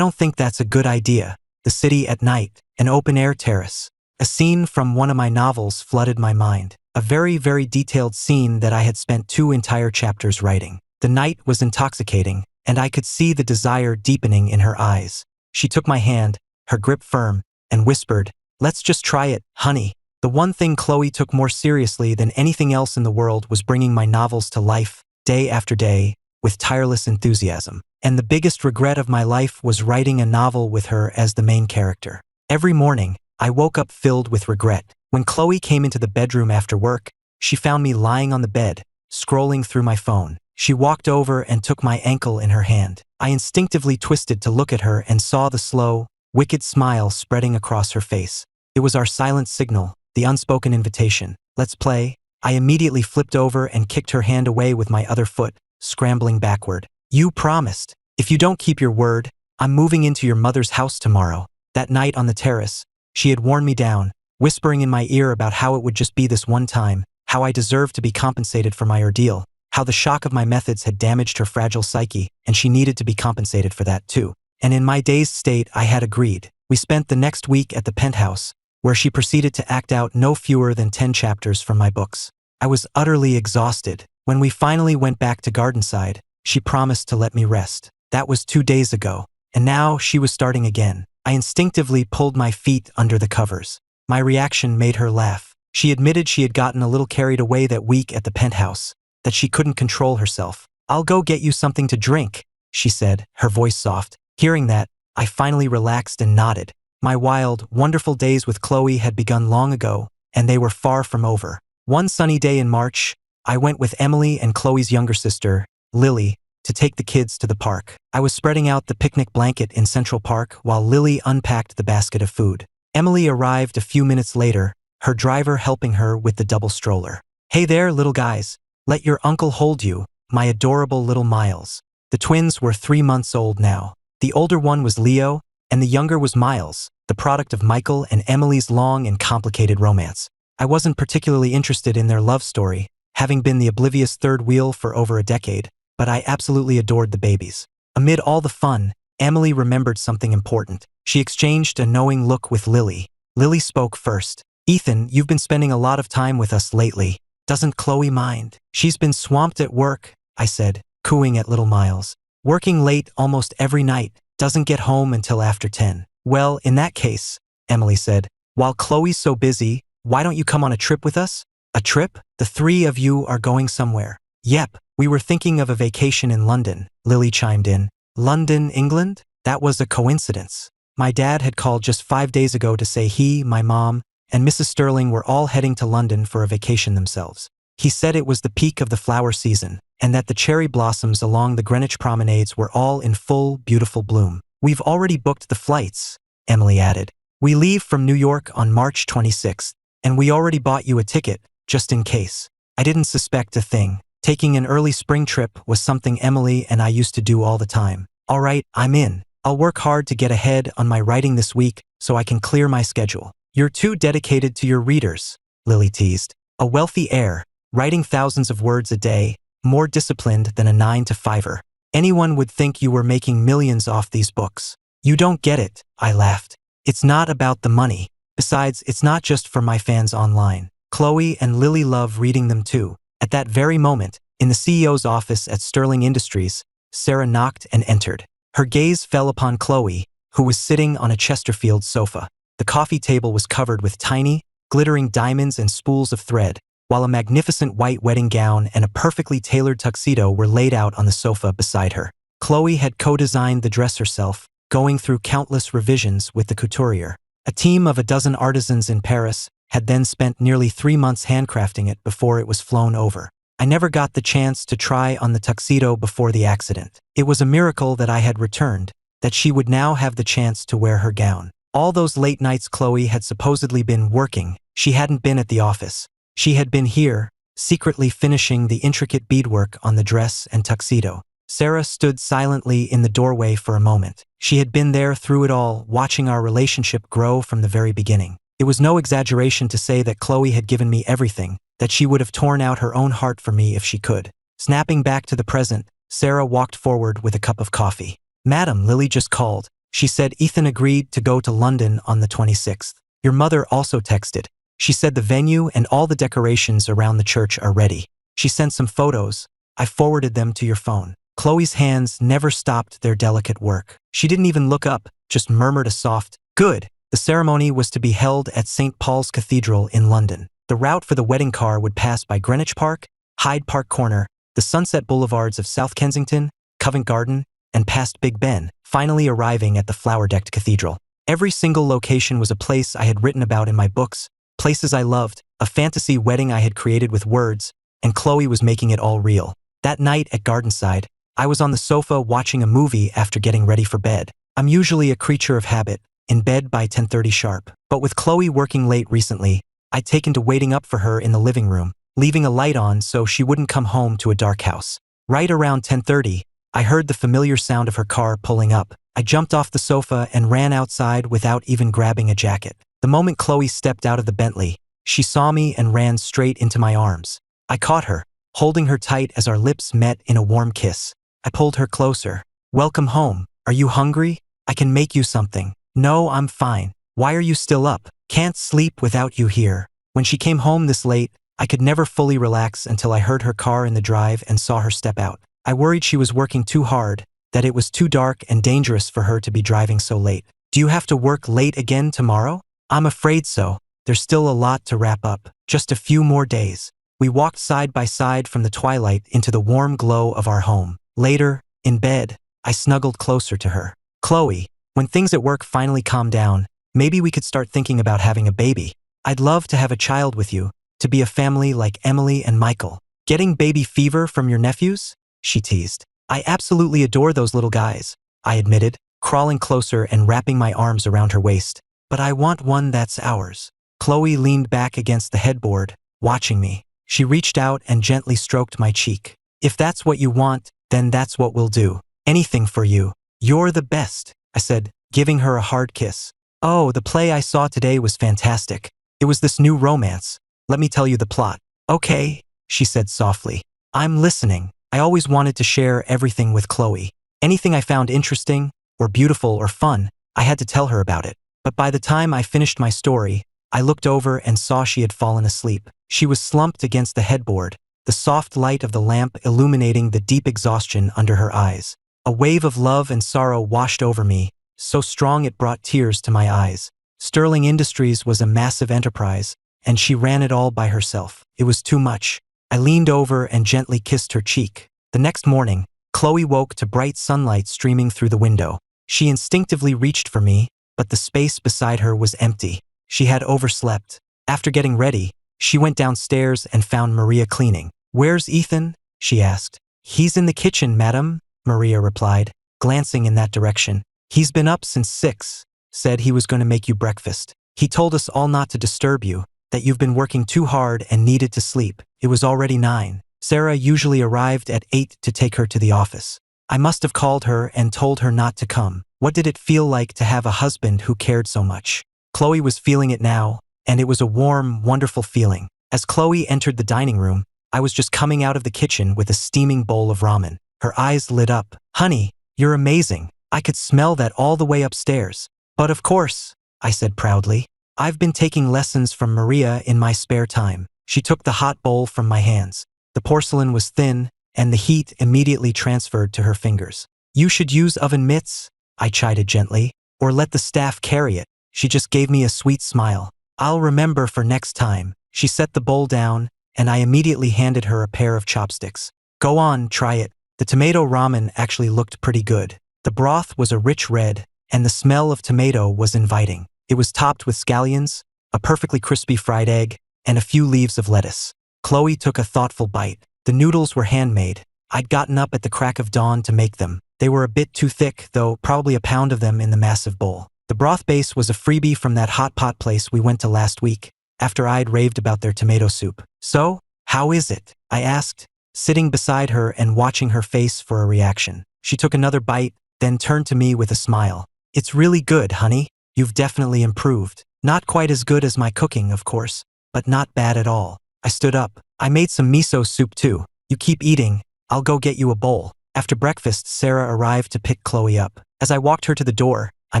Speaker 1: think that's a good idea. The city at night, an open-air terrace. A scene from one of my novels flooded my mind. A very, very detailed scene that I had spent 2 entire chapters writing. The night was intoxicating, and I could see the desire deepening in her eyes. She took my hand, her grip firm, and whispered, let's just try it, honey. The one thing Chloe took more seriously than anything else in the world was bringing my novels to life, day after day, with tireless enthusiasm. And the biggest regret of my life was writing a novel with her as the main character. Every morning, I woke up filled with regret. When Chloe came into the bedroom after work, she found me lying on the bed, scrolling through my phone. She walked over and took my ankle in her hand. I instinctively twisted to look at her and saw the slow, wicked smile spreading across her face. It was our silent signal, the unspoken invitation. Let's play. I immediately flipped over and kicked her hand away with my other foot, scrambling backward. You promised. If you don't keep your word, I'm moving into your mother's house tomorrow. That night on the terrace, she had worn me down, whispering in my ear about how it would just be this one time, how I deserved to be compensated for my ordeal, how the shock of my methods had damaged her fragile psyche, and she needed to be compensated for that too. And in my dazed state, I had agreed. We spent the next week at the penthouse, where she proceeded to act out no fewer than 10 chapters from my books. I was utterly exhausted. When we finally went back to Gardenside, she promised to let me rest. That was 2 days ago, and now she was starting again. I instinctively pulled my feet under the covers. My reaction made her laugh. She admitted she had gotten a little carried away that week at the penthouse, that she couldn't control herself. I'll go get you something to drink, she said, her voice soft. Hearing that, I finally relaxed and nodded. My wild, wonderful days with Chloe had begun long ago, and they were far from over. One sunny day in March, I went with Emily and Chloe's younger sister, Lily, to take the kids to the park. I was spreading out the picnic blanket in Central Park while Lily unpacked the basket of food. Emily arrived a few minutes later, her driver helping her with the double stroller. Hey there, little guys. Let your uncle hold you, my adorable little Miles. The twins were 3 months old now. The older one was Leo, and the younger was Miles, the product of Michael and Emily's long and complicated romance. I wasn't particularly interested in their love story, having been the oblivious third wheel for over a decade, but I absolutely adored the babies. Amid all the fun, Emily remembered something important. She exchanged a knowing look with Lily. Lily spoke first. Ethan, you've been spending a lot of time with us lately. Doesn't Chloe mind? She's been swamped at work, I said, cooing at little Miles. Working late almost every night, doesn't get home until after 10. Well, in that case, Emily said, while Chloe's so busy, why don't you come on a trip with us? A trip? The three of you are going somewhere. Yep, we were thinking of a vacation in London, Lily chimed in. London, England? That was a coincidence. My dad had called just 5 days ago to say he, my mom, and Mrs. Sterling were all heading to London for a vacation themselves. He said it was the peak of the flower season, and that the cherry blossoms along the Greenwich promenades were all in full, beautiful bloom. We've already booked the flights, Emily added. We leave from New York on March 26th, and we already bought you a ticket, just in case. I didn't suspect a thing. Taking an early spring trip was something Emily and I used to do all the time. All right, I'm in. I'll work hard to get ahead on my writing this week so I can clear my schedule. You're too dedicated to your readers, Lily teased. A wealthy heir, writing thousands of words a day, more disciplined than a 9-to-5er. Anyone would think you were making millions off these books. You don't get it, I laughed. It's not about the money. Besides, it's not just for my fans online. Chloe and Lily love reading them too. At that very moment, in the CEO's office at Sterling Industries, Sarah knocked and entered. Her gaze fell upon Chloe, who was sitting on a Chesterfield sofa. The coffee table was covered with tiny, glittering diamonds and spools of thread, while a magnificent white wedding gown and a perfectly tailored tuxedo were laid out on the sofa beside her. Chloe had co-designed the dress herself, going through countless revisions with the couturier. A team of a dozen artisans in Paris had then spent nearly 3 months handcrafting it before it was flown over. I never got the chance to try on the tuxedo before the accident. It was a miracle that I had returned, that she would now have the chance to wear her gown. All those late nights Chloe had supposedly been working, she hadn't been at the office. She had been here, secretly finishing the intricate beadwork on the dress and tuxedo. Sarah stood silently in the doorway for a moment. She had been there through it all, watching our relationship grow from the very beginning. It was no exaggeration to say that Chloe had given me everything, that she would have torn out her own heart for me if she could. Snapping back to the present, Sarah walked forward with a cup of coffee. Madam, Lily just called. She said Ethan agreed to go to London on the 26th. Your mother also texted. She said the venue and all the decorations around the church are ready. She sent some photos. I forwarded them to your phone. Chloe's hands never stopped their delicate work. She didn't even look up, just murmured a soft, "Good." The ceremony was to be held at St. Paul's Cathedral in London. The route for the wedding car would pass by Greenwich Park, Hyde Park Corner, the sunset boulevards of South Kensington, Covent Garden, and past Big Ben, finally arriving at the flower-decked cathedral. Every single location was a place I had written about in my books, places I loved, a fantasy wedding I had created with words, and Chloe was making it all real. That night at Gardenside, I was on the sofa watching a movie after getting ready for bed. I'm usually a creature of habit, in bed by 10:30 sharp. But with Chloe working late recently, I'd taken to waiting up for her in the living room, leaving a light on so she wouldn't come home to a dark house. Right around 10:30, I heard the familiar sound of her car pulling up. I jumped off the sofa and ran outside without even grabbing a jacket. The moment Chloe stepped out of the Bentley, she saw me and ran straight into my arms. I caught her, holding her tight as our lips met in a warm kiss. I pulled her closer. Welcome home. Are you hungry? I can make you something. No, I'm fine. Why are you still up? Can't sleep without you here. When she came home this late, I could never fully relax until I heard her car in the drive and saw her step out. I worried she was working too hard, that it was too dark and dangerous for her to be driving so late. Do you have to work late again tomorrow? I'm afraid so. There's still a lot to wrap up. Just a few more days. We walked side by side from the twilight into the warm glow of our home. Later, in bed, I snuggled closer to her. Chloe, when things at work finally calm down, maybe we could start thinking about having a baby. I'd love to have a child with you, to be a family like Emily and Michael. Getting baby fever from your nephews? She teased. I absolutely adore those little guys, I admitted, crawling closer and wrapping my arms around her waist. But I want one that's ours. Chloe leaned back against the headboard, watching me. She reached out and gently stroked my cheek. If that's what you want, then that's what we'll do. Anything for you. You're the best, I said, giving her a hard kiss. Oh, the play I saw today was fantastic. It was this new romance. Let me tell you the plot. Okay, she said softly. I'm listening. I always wanted to share everything with Chloe. Anything I found interesting, or beautiful or fun, I had to tell her about it. But by the time I finished my story, I looked over and saw she had fallen asleep. She was slumped against the headboard, the soft light of the lamp illuminating the deep exhaustion under her eyes. A wave of love and sorrow washed over me, so strong it brought tears to my eyes. Sterling Industries was a massive enterprise, and she ran it all by herself. It was too much. I leaned over and gently kissed her cheek. The next morning, Chloe woke to bright sunlight streaming through the window. She instinctively reached for me, but the space beside her was empty. She had overslept. After getting ready, she went downstairs and found Maria cleaning. "Where's Ethan?" she asked. "He's in the kitchen, madam," Maria replied, glancing in that direction. "He's been up since 6, said he was going to make you breakfast. He told us all not to disturb you, that you've been working too hard and needed to sleep." It was already 9. Sarah usually arrived at 8 to take her to the office. I must have called her and told her not to come. What did it feel like to have a husband who cared so much? Chloe was feeling it now, and it was a warm, wonderful feeling. As Chloe entered the dining room, I was just coming out of the kitchen with a steaming bowl of ramen. Her eyes lit up. "Honey, you're amazing. I could smell that all the way upstairs." "But of course," I said proudly. "I've been taking lessons from Maria in my spare time." She took the hot bowl from my hands. The porcelain was thin, and the heat immediately transferred to her fingers. "You should use oven mitts," I chided gently, "or let the staff carry it." She just gave me a sweet smile. "I'll remember for next time." She set the bowl down, and I immediately handed her a pair of chopsticks. "Go on, try it." The tomato ramen actually looked pretty good. The broth was a rich red, and the smell of tomato was inviting. It was topped with scallions, a perfectly crispy fried egg, and a few leaves of lettuce. Chloe took a thoughtful bite. The noodles were handmade. I'd gotten up at the crack of dawn to make them. They were a bit too thick, though, probably a pound of them in the massive bowl. The broth base was a freebie from that hot pot place we went to last week, after I'd raved about their tomato soup. "So, how is it?" I asked, sitting beside her and watching her face for a reaction. She took another bite, then turned to me with a smile. "It's really good, honey. You've definitely improved. Not quite as good as my cooking, of course, but not bad at all." I stood up. "I made some miso soup too. You keep eating. I'll go get you a bowl." After breakfast, Sarah arrived to pick Chloe up. As I walked her to the door, I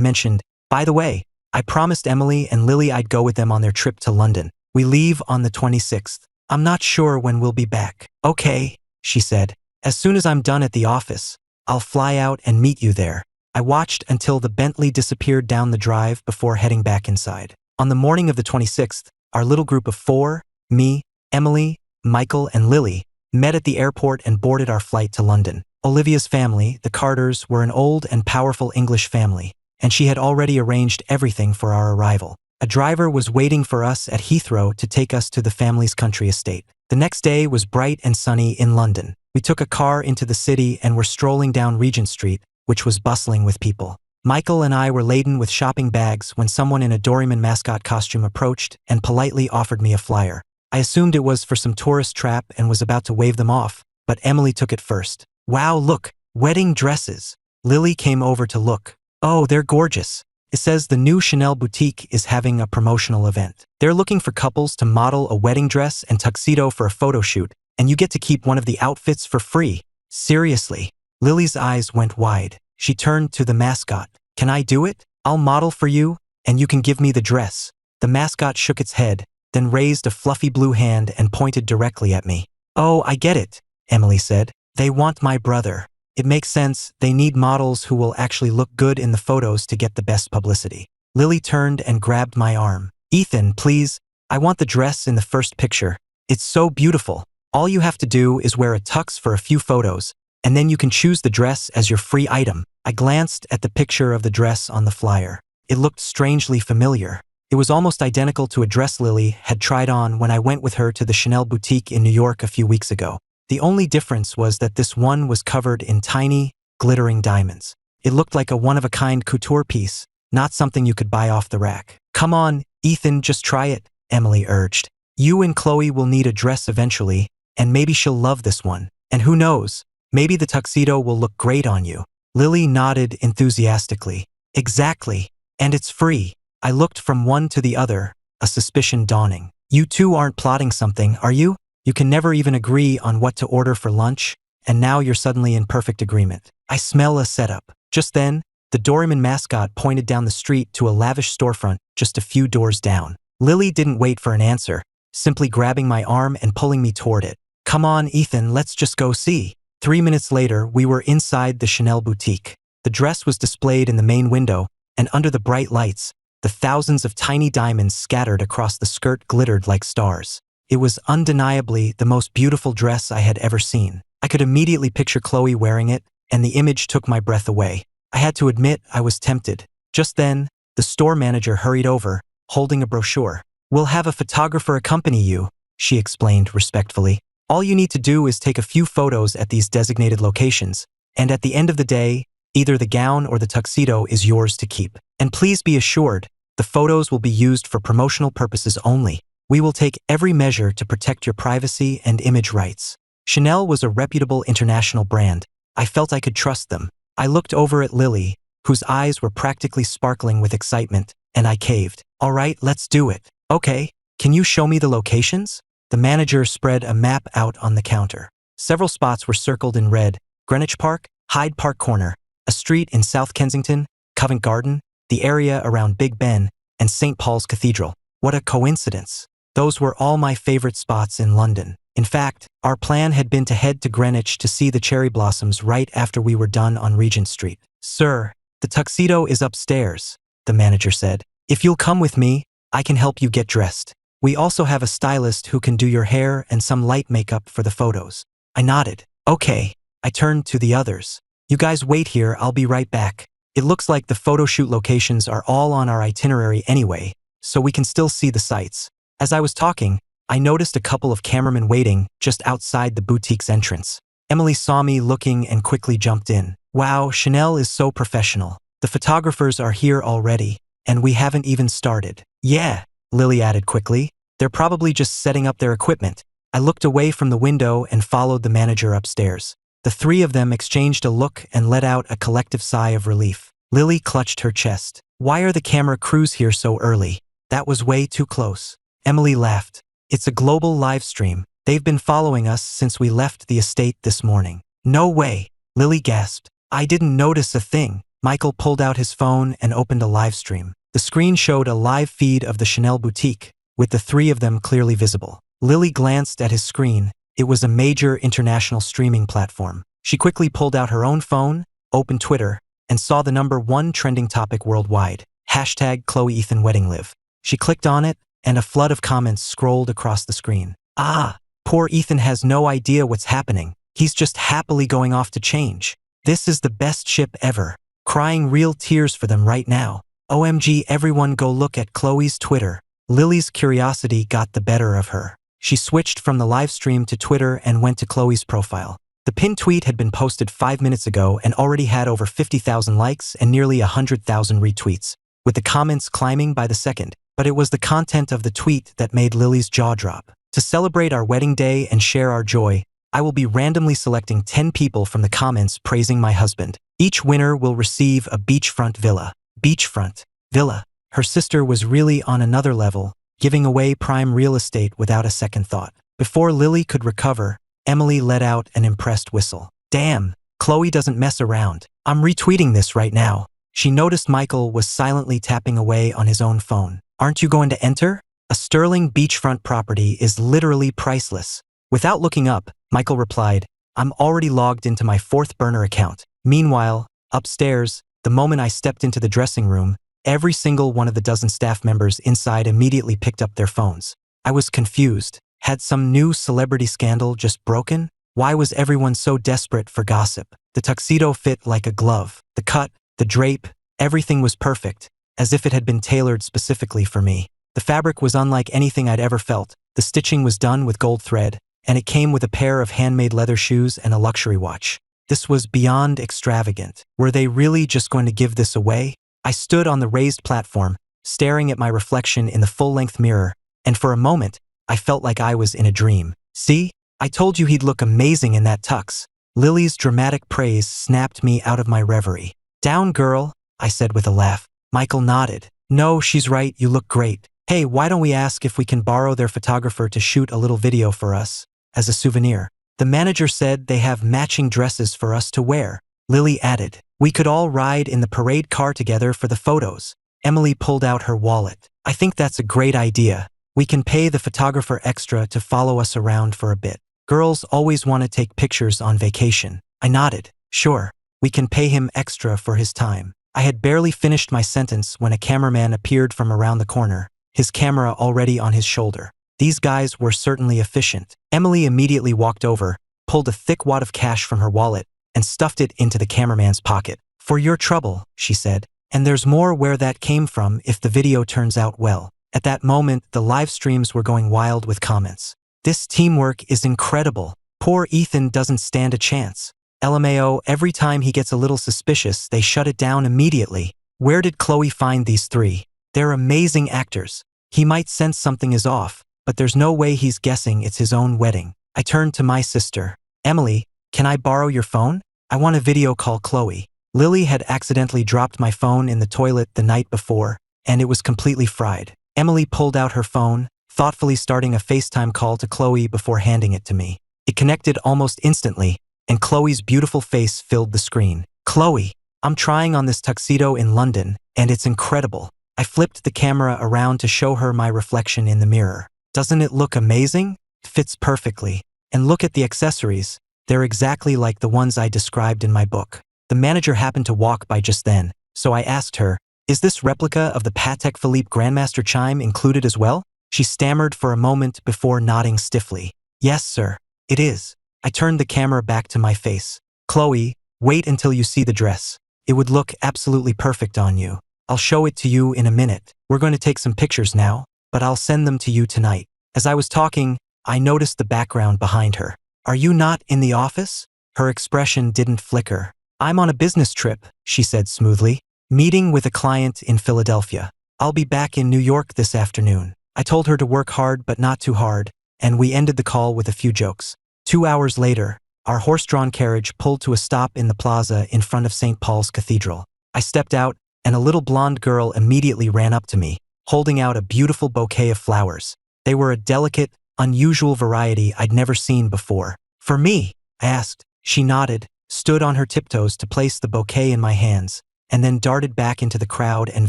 Speaker 1: mentioned, "By the way, I promised Emily and Lily I'd go with them on their trip to London. We leave on the 26th. I'm not sure when we'll be back." "Okay," she said. "As soon as I'm done at the office, I'll fly out and meet you there." I watched until the Bentley disappeared down the drive before heading back inside. On the morning of the 26th, our little group of 4, me, Emily, Michael, and Lily, met at the airport and boarded our flight to London. Olivia's family, the Carters, were an old and powerful English family, and she had already arranged everything for our arrival. A driver was waiting for us at Heathrow to take us to the family's country estate. The next day was bright and sunny in London. We took a car into the city and were strolling down Regent Street, which was bustling with people. Michael and I were laden with shopping bags when someone in a Doraemon mascot costume approached and politely offered me a flyer. I assumed it was for some tourist trap and was about to wave them off, but Emily took it first. "Wow, look, wedding dresses." Lily came over to look. "Oh, they're gorgeous. It says the new Chanel boutique is having a promotional event. They're looking for couples to model a wedding dress and tuxedo for a photo shoot, and you get to keep one of the outfits for free." "Seriously?" Lily's eyes went wide. She turned to the mascot. "Can I do it? I'll model for you, and you can give me the dress." The mascot shook its head, then raised a fluffy blue hand and pointed directly at me. "Oh, I get it," Emily said. "They want my brother. It makes sense. They need models who will actually look good in the photos to get the best publicity." Lily turned and grabbed my arm. "Ethan, please. I want the dress in the first picture. It's so beautiful. All you have to do is wear a tux for a few photos, and then you can choose the dress as your free item." I glanced at the picture of the dress on the flyer. It looked strangely familiar. It was almost identical to a dress Lily had tried on when I went with her to the Chanel boutique in New York a few weeks ago. The only difference was that this one was covered in tiny, glittering diamonds. It looked like a one-of-a-kind couture piece, not something you could buy off the rack. "Come on, Ethan, just try it," Emily urged. "You and Chloe will need a dress eventually, and maybe she'll love this one. And who knows, maybe the tuxedo will look great on you." Lily nodded enthusiastically. "Exactly, and it's free." I looked from one to the other, a suspicion dawning. "You two aren't plotting something, are you? You can never even agree on what to order for lunch, and now you're suddenly in perfect agreement. I smell a setup." Just then, the Doraemon mascot pointed down the street to a lavish storefront just a few doors down. Lily didn't wait for an answer, simply grabbing my arm and pulling me toward it. "Come on, Ethan, let's just go see." 3 minutes later, we were inside the Chanel boutique. The dress was displayed in the main window, and under the bright lights, The thousands of tiny diamonds scattered across the skirt glittered like stars. It was undeniably the most beautiful dress I had ever seen. I could immediately picture Chloe wearing it, and the image took my breath away. I had to admit I was tempted. Just then, the store manager hurried over, holding a brochure. "We'll have a photographer accompany you," she explained respectfully. "All you need to do is take a few photos at these designated locations, and at the end of the day, either the gown or the tuxedo is yours to keep. And please be assured, the photos will be used for promotional purposes only. We will take every measure to protect your privacy and image rights." Chanel was a reputable international brand. I felt I could trust them. I looked over at Lily, whose eyes were practically sparkling with excitement, and I caved. "All right, let's do it." "Okay, can you show me the locations?" The manager spread a map out on the counter. Several spots were circled in red: Greenwich Park, Hyde Park Corner, a street in South Kensington, Covent Garden, the area around Big Ben, and St. Paul's Cathedral. What a coincidence. Those were all my favorite spots in London. In fact, our plan had been to head to Greenwich to see the cherry blossoms right after we were done on Regent Street. "Sir, the tuxedo is upstairs," the manager said. "If you'll come with me, I can help you get dressed. We also have a stylist who can do your hair and some light makeup for the photos." I nodded. "Okay." I turned to the others. "You guys wait here, I'll be right back. It looks like the photo shoot locations are all on our itinerary anyway, so we can still see the sights." As I was talking, I noticed a couple of cameramen waiting just outside the boutique's entrance. Emily saw me looking and quickly jumped in. "Wow, Chanel is so professional. The photographers are here already, and we haven't even started." "Yeah," Lily added quickly. "They're probably just setting up their equipment." I looked away from the window and followed the manager upstairs. The three of them exchanged a look and let out a collective sigh of relief. Lily clutched her chest. "Why are the camera crews here so early? That was way too close." Emily laughed. "It's a global live stream. They've been following us since we left the estate this morning." "No way," Lily gasped. "I didn't notice a thing." Michael pulled out his phone and opened a live stream. The screen showed a live feed of the Chanel boutique, with the three of them clearly visible. Lily glanced at his screen. It was a major international streaming platform. She quickly pulled out her own phone, opened Twitter, and saw the #1 trending topic worldwide, #ChloeEthanWeddingLive. She clicked on it, and a flood of comments scrolled across the screen. "Ah, poor Ethan has no idea what's happening. He's just happily going off to change. This is the best ship ever. Crying real tears for them right now. OMG, everyone go look at Chloe's Twitter." Lily's curiosity got the better of her. She switched from the live stream to Twitter and went to Chloe's profile. The pinned tweet had been posted 5 minutes ago and already had over 50,000 likes and nearly 100,000 retweets, with the comments climbing by the second. But it was the content of the tweet that made Lily's jaw drop. "To celebrate our wedding day and share our joy, I will be randomly selecting 10 people from the comments praising my husband. Each winner will receive a beachfront villa." Beachfront villa. Her sister was really on another level, giving away prime real estate without a second thought. Before Lily could recover, Emily let out an impressed whistle. "Damn, Chloe doesn't mess around. I'm retweeting this right now." She noticed Michael was silently tapping away on his own phone. "Aren't you going to enter? A sterling beachfront property is literally priceless." Without looking up, Michael replied, "I'm already logged into my 4th burner account." Meanwhile, upstairs, the moment I stepped into the dressing room, every single one of the dozen staff members inside immediately picked up their phones. I was confused. Had some new celebrity scandal just broken? Why was everyone so desperate for gossip? The tuxedo fit like a glove. The cut, the drape, everything was perfect, as if it had been tailored specifically for me. The fabric was unlike anything I'd ever felt. The stitching was done with gold thread, and it came with a pair of handmade leather shoes and a luxury watch. This was beyond extravagant. Were they really just going to give this away? I stood on the raised platform, staring at my reflection in the full-length mirror, and for a moment, I felt like I was in a dream. "See? I told you he'd look amazing in that tux." Lily's dramatic praise snapped me out of my reverie. "Down, girl," I said with a laugh. Michael nodded. "No, she's right, you look great. Hey, why don't we ask if we can borrow their photographer to shoot a little video for us, as a souvenir?" The manager said they have matching dresses for us to wear. Lily added, "We could all ride in the parade car together for the photos." Emily pulled out her wallet. "I think that's a great idea. We can pay the photographer extra to follow us around for a bit. Girls always want to take pictures on vacation." I nodded. "Sure, we can pay him extra for his time." I had barely finished my sentence when a cameraman appeared from around the corner, his camera already on his shoulder. These guys were certainly efficient. Emily immediately walked over, pulled a thick wad of cash from her wallet, and stuffed it into the cameraman's pocket. "For your trouble," she said. "And there's more where that came from if the video turns out well." At that moment, the live streams were going wild with comments. "This teamwork is incredible. Poor Ethan doesn't stand a chance. LMAO, every time he gets a little suspicious, they shut it down immediately. Where did Chloe find these three? They're amazing actors. He might sense something is off, but there's no way he's guessing it's his own wedding." I turned to my sister. "Emily, can I borrow your phone? I want to video call Chloe." Lily had accidentally dropped my phone in the toilet the night before, and it was completely fried. Emily pulled out her phone, thoughtfully starting a FaceTime call to Chloe before handing it to me. It connected almost instantly, and Chloe's beautiful face filled the screen. "Chloe, I'm trying on this tuxedo in London, and it's incredible." I flipped the camera around to show her my reflection in the mirror. "Doesn't it look amazing? It fits perfectly. And look at the accessories. They're exactly like the ones I described in my book." The manager happened to walk by just then, so I asked her, "Is this replica of the Patek Philippe Grandmaster chime included as well?" She stammered for a moment before nodding stiffly. "Yes, sir, it is." I turned the camera back to my face. "Chloe, wait until you see the dress. It would look absolutely perfect on you. I'll show it to you in a minute. We're going to take some pictures now, but I'll send them to you tonight." As I was talking, I noticed the background behind her. "Are you not in the office?" Her expression didn't flicker. "I'm on a business trip," she said smoothly. "Meeting with a client in Philadelphia. I'll be back in New York this afternoon." I told her to work hard but not too hard, and we ended the call with a few jokes. 2 hours later, our horse-drawn carriage pulled to a stop in the plaza in front of St. Paul's Cathedral. I stepped out, and a little blonde girl immediately ran up to me, holding out a beautiful bouquet of flowers. They were a delicate, unusual variety I'd never seen before. "For me?" I asked. She nodded, stood on her tiptoes to place the bouquet in my hands, and then darted back into the crowd and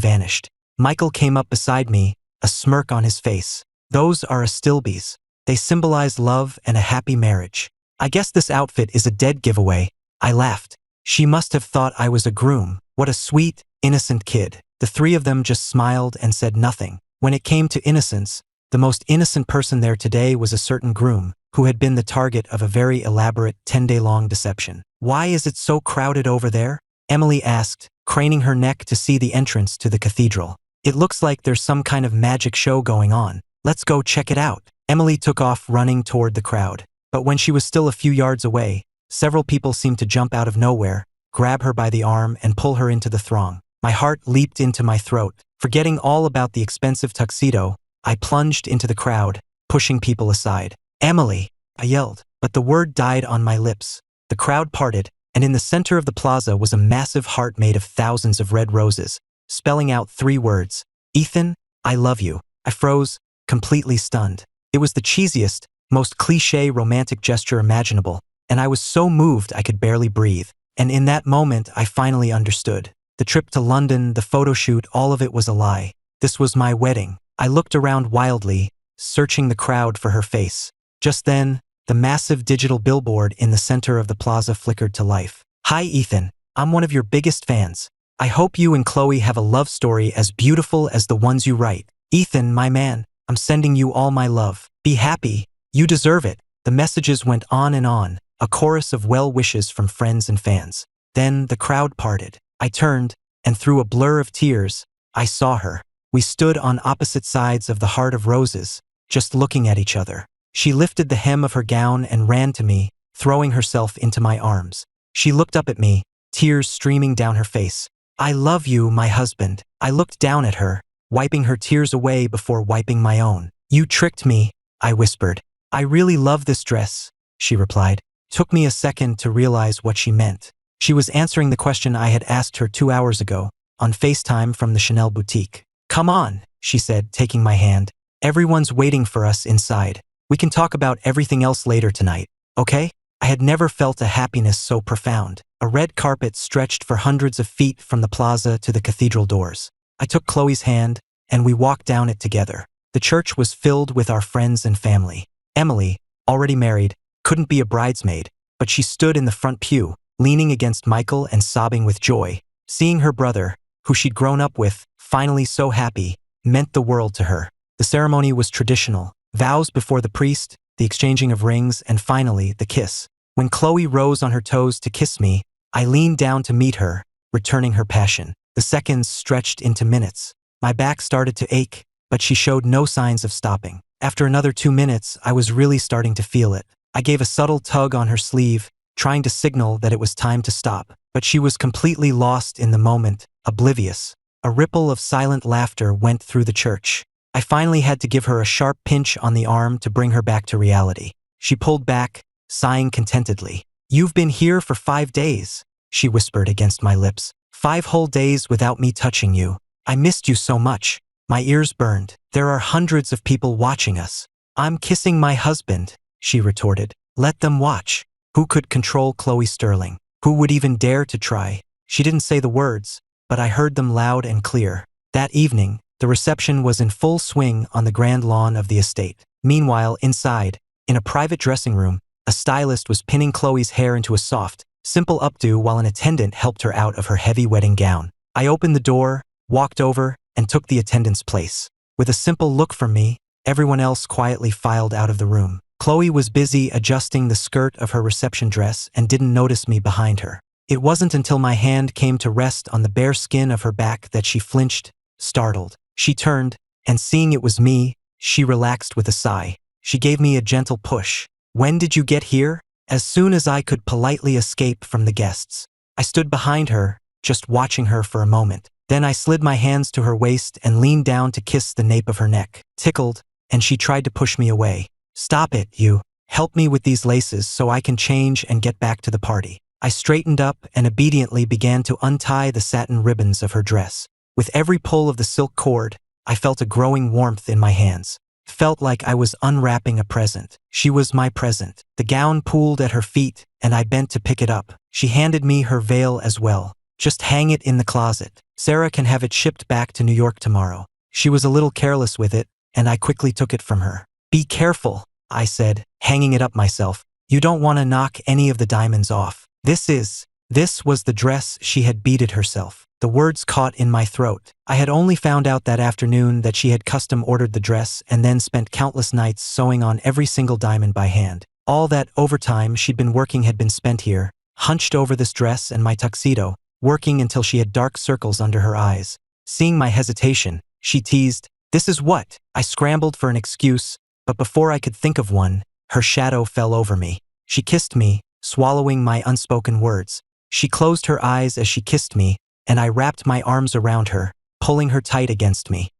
Speaker 1: vanished. Michael came up beside me, a smirk on his face. "Those are Astilbes. They symbolize love and a happy marriage. I guess this outfit is a dead giveaway." I laughed. She must have thought I was a groom. What a sweet, innocent kid. The three of them just smiled and said nothing. When it came to innocence, the most innocent person there today was a certain groom, who had been the target of a very elaborate 10-day-long deception. "Why is it so crowded over there?" Emily asked, craning her neck to see the entrance to the cathedral. "It looks like there's some kind of magic show going on. Let's go check it out." Emily took off running toward the crowd. But when she was still a few yards away, several people seemed to jump out of nowhere, grab her by the arm, and pull her into the throng. My heart leaped into my throat. Forgetting all about the expensive tuxedo, I plunged into the crowd, pushing people aside. "Emily!" I yelled, but the word died on my lips. The crowd parted, and in the center of the plaza was a massive heart made of thousands of red roses, spelling out 3 words: "Ethan, I love you." I froze, completely stunned. It was the cheesiest, most cliché romantic gesture imaginable, and I was so moved I could barely breathe. And in that moment, I finally understood. The trip to London, the photo shoot, all of it was a lie. This was my wedding. I looked around wildly, searching the crowd for her face. Just then, the massive digital billboard in the center of the plaza flickered to life. "Hi, Ethan. I'm one of your biggest fans. I hope you and Chloe have a love story as beautiful as the ones you write. Ethan, my man, I'm sending you all my love. Be happy. You deserve it." The messages went on, a chorus of well wishes from friends and fans. Then the crowd parted. I turned, and through a blur of tears, I saw her. We stood on opposite sides of the Heart of Roses, just looking at each other. She lifted the hem of her gown and ran to me, throwing herself into my arms. She looked up at me, tears streaming down her face. "I love you, my husband." I looked down at her, wiping her tears away before wiping my own. "You tricked me," I whispered. "I really love this dress," she replied. Took me a second to realize what she meant. She was answering the question I had asked her 2 hours ago, on FaceTime from the Chanel boutique. "Come on," she said, taking my hand. "Everyone's waiting for us inside. We can talk about everything else later tonight, okay?" I had never felt a happiness so profound. A red carpet stretched for hundreds of feet from the plaza to the cathedral doors. I took Chloe's hand, and we walked down it together. The church was filled with our friends and family. Emily, already married, couldn't be a bridesmaid, but she stood in the front pew, leaning against Michael and sobbing with joy. Seeing her brother, who she'd grown up with, finally so happy, meant the world to her. The ceremony was traditional: vows before the priest, the exchanging of rings, and finally, the kiss. When Chloe rose on her toes to kiss me, I leaned down to meet her, returning her passion. The seconds stretched into minutes. My back started to ache, but she showed no signs of stopping. After another 2 minutes, I was really starting to feel it. I gave a subtle tug on her sleeve, trying to signal that it was time to stop, but she was completely lost in the moment, oblivious. A ripple of silent laughter went through the church. I finally had to give her a sharp pinch on the arm to bring her back to reality. She pulled back, sighing contentedly. "You've been here for 5 days," she whispered against my lips. "5 whole days without me touching you. I missed you so much." My ears burned. "There are hundreds of people watching us." "I'm kissing my husband," she retorted. "Let them watch." Who could control Chloe Sterling? Who would even dare to try? She didn't say the words, but I heard them loud and clear. That evening, the reception was in full swing on the grand lawn of the estate. Meanwhile, inside, in a private dressing room, a stylist was pinning Chloe's hair into a soft, simple updo while an attendant helped her out of her heavy wedding gown. I opened the door, walked over, and took the attendant's place. With a simple look from me, everyone else quietly filed out of the room. Chloe was busy adjusting the skirt of her reception dress and didn't notice me behind her. It wasn't until my hand came to rest on the bare skin of her back that she flinched, startled. She turned, and seeing it was me, she relaxed with a sigh. She gave me a gentle push. "When did you get here?" "As soon as I could politely escape from the guests." I stood behind her, just watching her for a moment. Then I slid my hands to her waist and leaned down to kiss the nape of her neck. Tickled, and she tried to push me away. "Stop it, you. Help me with these laces so I can change and get back to the party." I straightened up and obediently began to untie the satin ribbons of her dress. With every pull of the silk cord, I felt a growing warmth in my hands. Felt like I was unwrapping a present. She was my present. The gown pooled at her feet, and I bent to pick it up. She handed me her veil as well. "Just hang it in the closet. Sarah can have it shipped back to New York tomorrow." She was a little careless with it, and I quickly took it from her. "Be careful," I said, hanging it up myself. "You don't want to knock any of the diamonds off." This was the dress she had beaded herself. The words caught in my throat. I had only found out that afternoon that she had custom ordered the dress and then spent countless nights sewing on every single diamond by hand. All that overtime she'd been working had been spent here, hunched over this dress and my tuxedo, working until she had dark circles under her eyes. Seeing my hesitation, she teased, "This is what?" I scrambled for an excuse, but before I could think of one, her shadow fell over me. She kissed me, swallowing my unspoken words. She closed her eyes as she kissed me, and I wrapped my arms around her, pulling her tight against me.